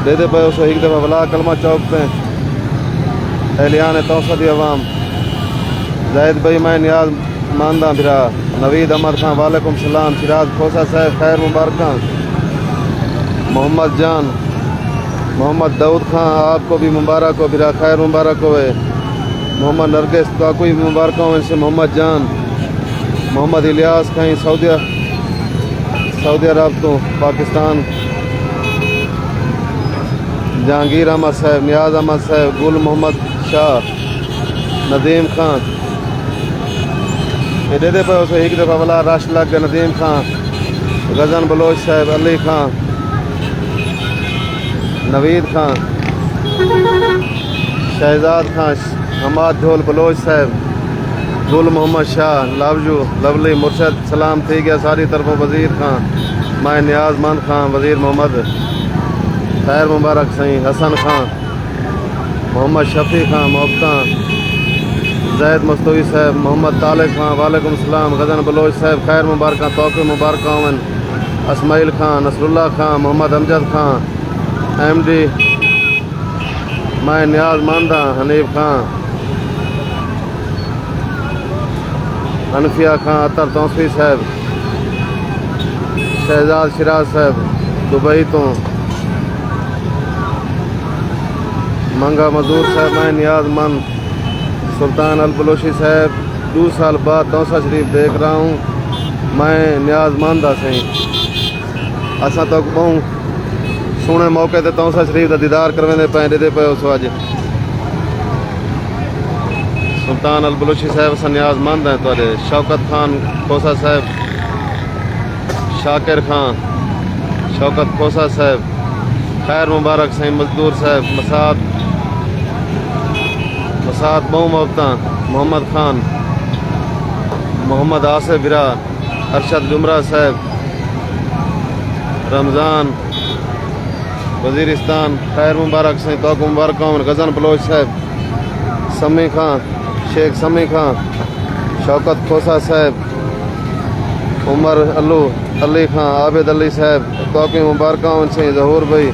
दे दे पे उसे एक दफ़ा वला कलमा चौक पे एहलियान तौसदी अवाम जैद भाई मैं नियाज मानदा बिरा। नवीद अहमद खां वालेकुम सलाम। सिराज खोसा साहब खैर मुबारक। मोहम्मद जान मोहम्मद दाऊद खां आपको भी मुबारक हो बिरा खैर मुबारक होए। मोहम्मद नरगिस तो आपको भी मुबारक हो इनसे। मोहम्मद जान मोहम्मद इलियास खां सऊदी अरब तो पाकिस्तान। जहांगीर अहमद साहब नियाज अहमद साहब गुल मोहम्मद शाह नदीम खान दे दे पे उसे एक दफ़ा वाला रश लग गया। नदीम खान गजन बलोच साहब अली खान नवीद खान शहजाद खान हमाद ढोल बलोच साहब गुल मोहम्मद शाह लवजू लवली मुर्शद सलाम थी गया सारी तरफों। वज़ीर खान मैं नियाजमंद खान वज़ीर मोहम्मद खैर मुबारक सही। हसन खान मोहम्मद शफी खान मोहब्बत जैद मस्तोई साहब मोहम्मद तालिक खान वालेकुम सलाम। गजन बलोच साहब खैर मुबारक तोहफे मुबारक वन। असमाइल खान नसरुल्लाह खान मोहम्मद अमजद खान MD मैं नियाजमंदा। हनीफ खान हनफिया खान अतर तौसफी साहब शहजाद शिराज साहब दुबई तो मंगा मजदूर साहब मैं नियाजमंद। सुल्तान अल बलोची साहब 2 साल बाद तौसा शरीफ देख रहा हूँ मैं नियाजमंद सही। असा तो बहु सोने मौके ते तौसा शरीफ का दीदार करवेंदे पे दे पे उस अज सुल्तान अल बलोची साहब अस नियाजमंद हैं तुहाडे। शौकत खान खोसा साहब शाकिर खान शौकत खोसा साहब खैर मुबारक सही। मजदूर साहब मसाद बहु मोहब्बत। मोहम्मद खान मोहम्मद आसिफ बिरा अरशद जुमरा साहब रमज़ान वज़ीरिस्तान खैर मुबारक सही तो मुबारक। गजन बलोच साहब समी खान शेख समी खान शौकत खोसा साहब उमर अली खान आबिद अली साहब तो मुबारक सही। जहूर भाई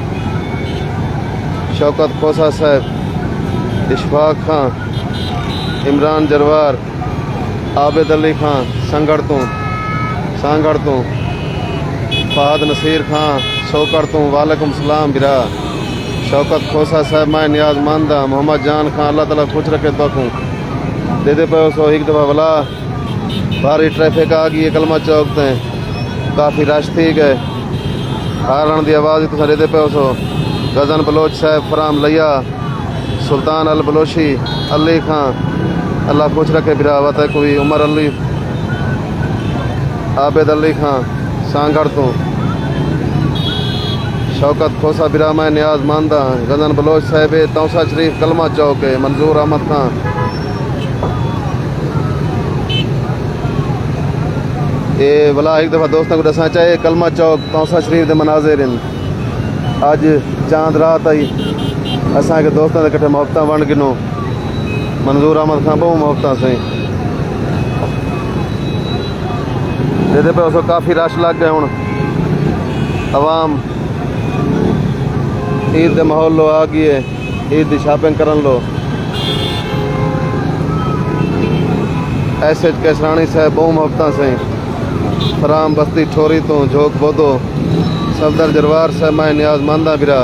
शौकत खोसा साहब इशफाक खान इमरान जरवार आबिद अली खान सांगड़ तो फहद नसीर खान शौकत तो वालेकुम सलाम बिरा। शौकत खोसा साहब मैं नियाजमंद। मोहम्मद जान खान अल्लाह ताला खुश रखे तो दे दे पे सो एक दफ़ा वाला भारी ट्रैफिक आ गई है कलमा चौक ते काफ़ी रश थी गए। हारण की आवाज़ तुम दे दे पे सो। गजन बलोच साहब फराम लिया सुल्तान अल बलोची अली खान अल्लाह खुश रखे बिरा वत कोई उमर अली आबिद अली खान सांगड़ तो शौकत खोसा बिरा मैं नियाजमंद। गजन बलोच साहब तौसा शरीफ कलमा चौक है। मंजूर अहमद खान ये भला एक दफ़ा दोस्तों को दसा चाहे कलमा चौक तौसा शरीफ के मनाजिर अज चांद रात आई असा के दोस्तों के कट्ठे मुहब्बत वन गिनो। मंजूर अहमद खान बहु मुहब्बत सही दे पे उसको काफ़ी रश लग गए। हूँ अवाम ईद के माहौल लो आ गई है ईद की शॉपिंग करन लो। SH कैसरानी साहब बहु मुहब्बत सही फराम बस्ती ठोरी तो झोक बोदो सफदर जरवार साहब मैं नियाज मंदा बिरा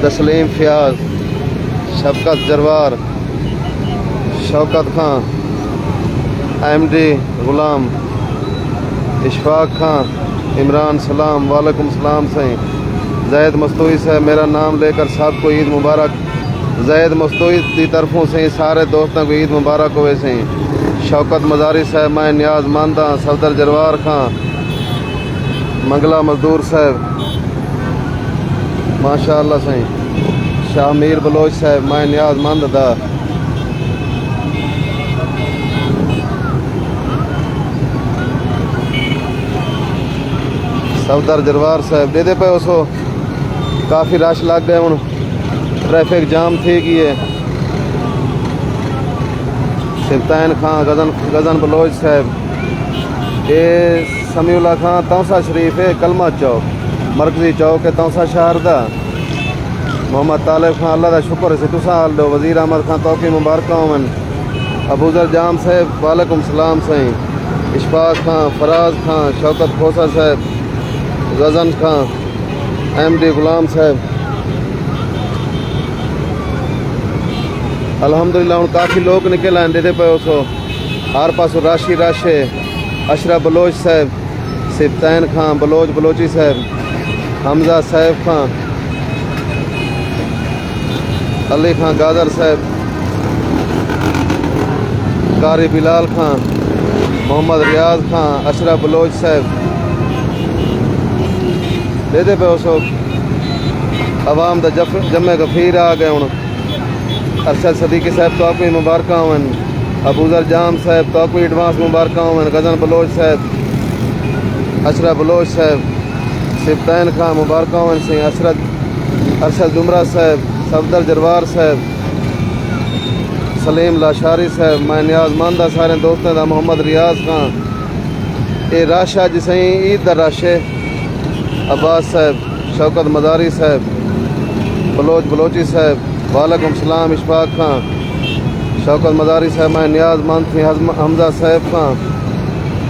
तस्लीम फयाज शफकत जरवार शौकत खान एमडी गुलाम इशफाक खान इमरान सलाम वालेकुम सलाम सही जैद मस्तूई साहब मेरा नाम लेकर सबको ईद मुबारक जैद मस्तूई की तरफों से सारे दोस्तों को ईद मुबारक हुए सही शौकत मजारी साहब मैं नियाज मानदा सफदर जरवार खान मंगला मजदूर साहब माशाअल्लाह सही शाह मीर बलोच साहब मैं नियाज मंद दा सफदर जरवार साहब दे पे उसको काफ़ी रश लग गए हूँ ट्रैफिक जाम थी की है सिफ्तैन खान गजन बलोच साहब ये समीउल्लाह खान तौसा शरीफ है कलमा चौक मरकजी चौक है तौसा शहर दा मोहम्मद तालिब खान अल्लाह का शुक्र है तुसा हाल दो वज़ीर अहमद खान तोहफ़ी मुबारक होवन अबूजर जाम साहब वालेकुम सलाम सही इशफाक खान फराज खान शौकत खोसा साहब गजन खान एमडी गुलाम साहब अल्हम्दुलिल्लाह हूँ काफ़ी लोग निकल आए दे पे उसको हर पासों रश ही रश है अशरफ बलोच साहब सिफ्तैन खान बलोची साहब हमजा साहब खान अली खान गादर साहब कारी बिलाल खान मोहम्मद रियाज खान अशरफ बलोच साहब दे पे उसको अवाम दा जमे गफीर आ गए हूँ अरशद सदीकी साहब तो आपको मुबारक होवन अबूजर जाम साहब तो आपको एडवांस मुबारक होवन गजन बलोच साहब अशरफ बलोच साहब सिफ्तैन खान मुबारक होवन सिंह अरशद जुमरा साहब सफदर जरवार साहब सलीम लाशारी साहब मैं नियाज मानदा सारे दोस्तों का मोहम्मद रियाज खान ये रश अज सही ईद का रश है अब्बास साहब शौकत मजारी साहब बलोची साहब वालेकुम सलाम इशफाक खान शौकत मजारी साहब मैं नियाज मान थी हमजा साहब खान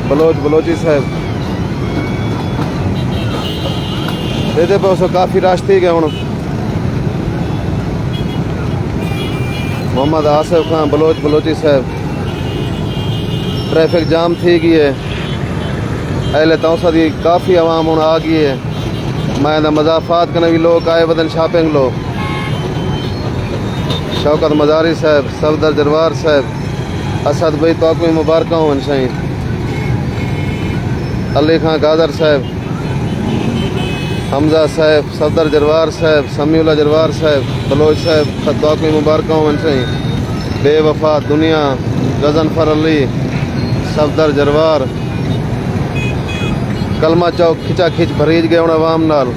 बलोची साहब दे पे उसको काफ़ी रश थी गए हूँ मोहम्मद आसिफ खान बलोची साहब ट्रैफिक जाम थी गई है अहले तौसा की काफ़ी आवाम हूँ आ गई है मैं मजाफात करने भी लोग आए वतन शॉपिंग लोग शौकत मजारी साहब सफदर जरवार साहब असद भाई तो आपको मुबारक हूँ सही अली खान गादर साहब हमजा साहब सफदर जरवार साहब समीउल्लाह जरवार साहब बलोच साहब तो आपको मुबारक हूँ सही बेवफा दुनिया गजनफर अली सफदर जरवार कलमा चौक खिंचा खिंच भरीज गए हूँ अवाम नाल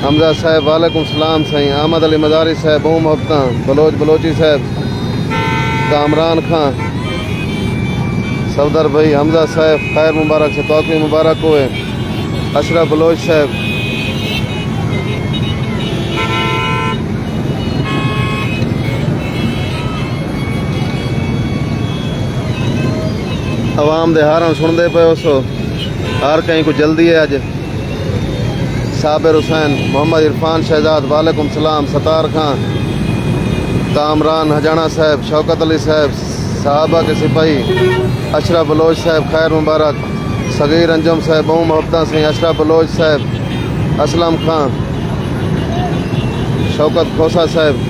हमजा साहब वालेकुम सलाम सही अहमद अली मजारी साहब बहु मोहब्बत बलोची साहब कामरान खान सफदर भाई हमजा साहब खैर मुबारक से तौक़ी मुबारक हुए अशरफ बलोच साहब अवाम दे हार सुनते पे उस हर कहीं को जल्दी है अज साबिर हुसैन मोहम्मद इरफान शहजाद वालेकुम सलाम सतार खान कामरान हजाना साहब शौकत अली साहब साहबा के सिपाही अशरफ बलोच साहब खैर मुबारक सगीर अंजुम साहब बहु मोहब्बत सिंह अशरफ बलोच साहब असलम खान शौकत खोसा साहब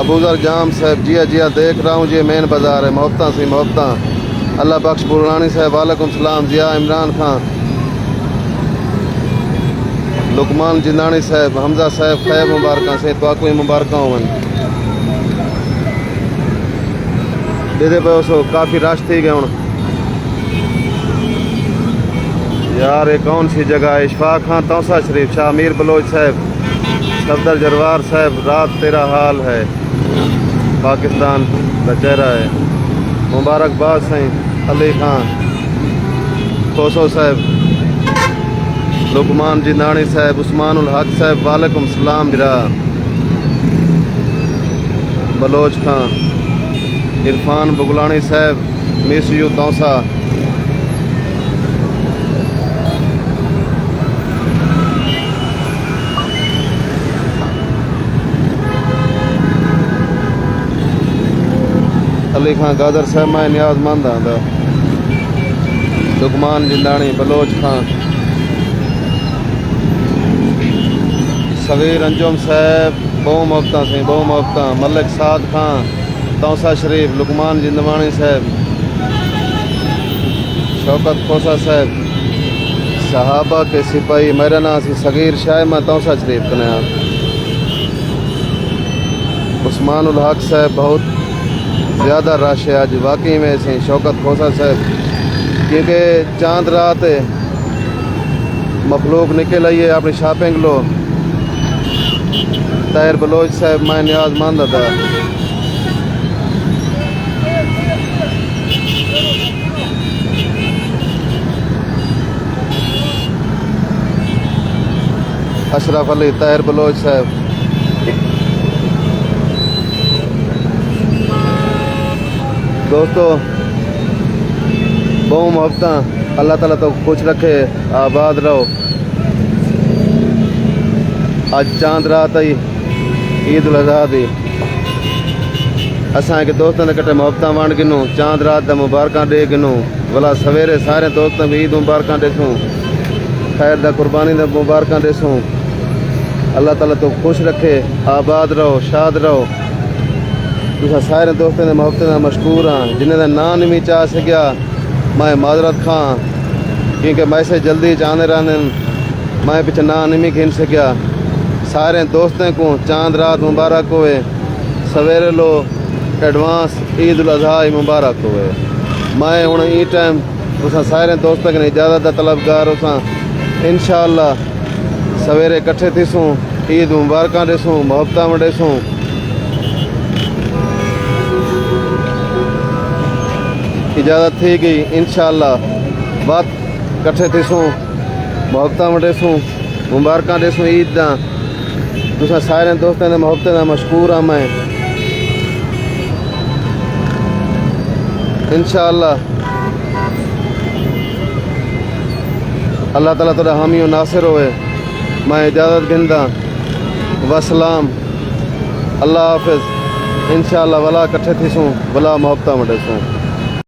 अबूजर जाम साहब जिया देख रहा हूँ जी मेन बाज़ार है मोहब्बत सिंह मोहब्बत अल्लाह बख्श बुरानी साहब वालेकुम सलाम जिया इमरान खान लुकमान जिंदानी साहब हमजा साहब खैर मुबारक से तो कोई मुबारक होवन दे पे उसको काफ़ी रश थी गए हूँ यार ये कौन सी जगह है इशफाक खान तौसा शरीफ शाह मीर बलोच साहब सफदर जरवार साहब रात तेरा हाल है पाकिस्तान का चेहरा है मुबारकबाद सही अली खान खोसो साहब लुकमान जिंदानी साहब उस्मानुल हक साहब वालेकुम सलाम जरा बलोच खां, इरफान बुगलानी साहब मिसयू तौसा, अली खां गादर साहब मैं नियाजमंद आंदा, लुकमान जिंदानी बलोच खां, सगीर अंजुम साहब बहु मुफ्ता से बहु मुफ्ता, मलिक साद खां तौसा शरीफ, लुकमान जिंदवानी साहब, शौकत खोसा साहब, सहाबा के सिपाही। मेरा नाम सी सगीर शाह, मैं तौसा शरीफ कन्या। उस्मान उल हक साहब बहुत ज़्यादा रश है आज वाकई में से। शौकत खोसा साहब क्योंकि चांद रात मखलूक निकल आई है अपनी शॉपिंग लो। ताहिर बलोच साहब मैं नियाजमंद था। अशरफ अली ताहिर बलोच साहब, दोस्तों बहु मोहब्बत। अल्लाह ताला तो खुश रखे, आबाद रहो। आज चांद रात आई ईद उल अज़हा दी। असां के दोस्तों के कटे मोहब्बत वंड गिनूं, चांद रात दा मुबारकां दे गिनूं। भला सवेरे सारे दोस्तों भी ईद मुबारकां देसूं, खैर दा कुर्बानी दा मुबारकां देसूं। अल्लाह ताला तो खुश रखे, आबाद रहो, शाद रहो। तुसा सारे दोस्तों ने मोहब्बत का मशकूर हाँ। जिन्हें का नाम नहीं भी चाह सकिया मैं माजरत खां, क्योंकि मैसेज जल्दी चाहते रहने, मैं पिछले नाम नहीं भी गिन सकिया। सारे दोस्तों को चांद रात मुबारक होए, सवेरे लो एडवांस ईद उल अज़हा मुबारक होए। मैं हूँ ई टाइम तुसा सारे दोस्तों के इजाज़त का तलबगार होसा। इंशाअल्लाह सवेरे इकट्ठे थीसूं, ईद मुबारक देसूं, मोहब्बत वंडेसूं। इजाज़त थी गई, इंशाअल्लाह बात कट्ठे थीसूं, मोहब्बत वंडेसूं, मुबारक देसूं ईद दा। तुसा सारे दोस्तों ने मोहब्बत का मशकूर हाँ मैं। इंशाअल्लाह अल्लाह ताला तुहाडा हामी नासिर होए। मैं इजाज़त गिंदा, वसलाम, अल्लाह हाफिज़। इंशाअल्लाह वला कट्ठे थीसूं, वला मोहब्बत वंडेसूं।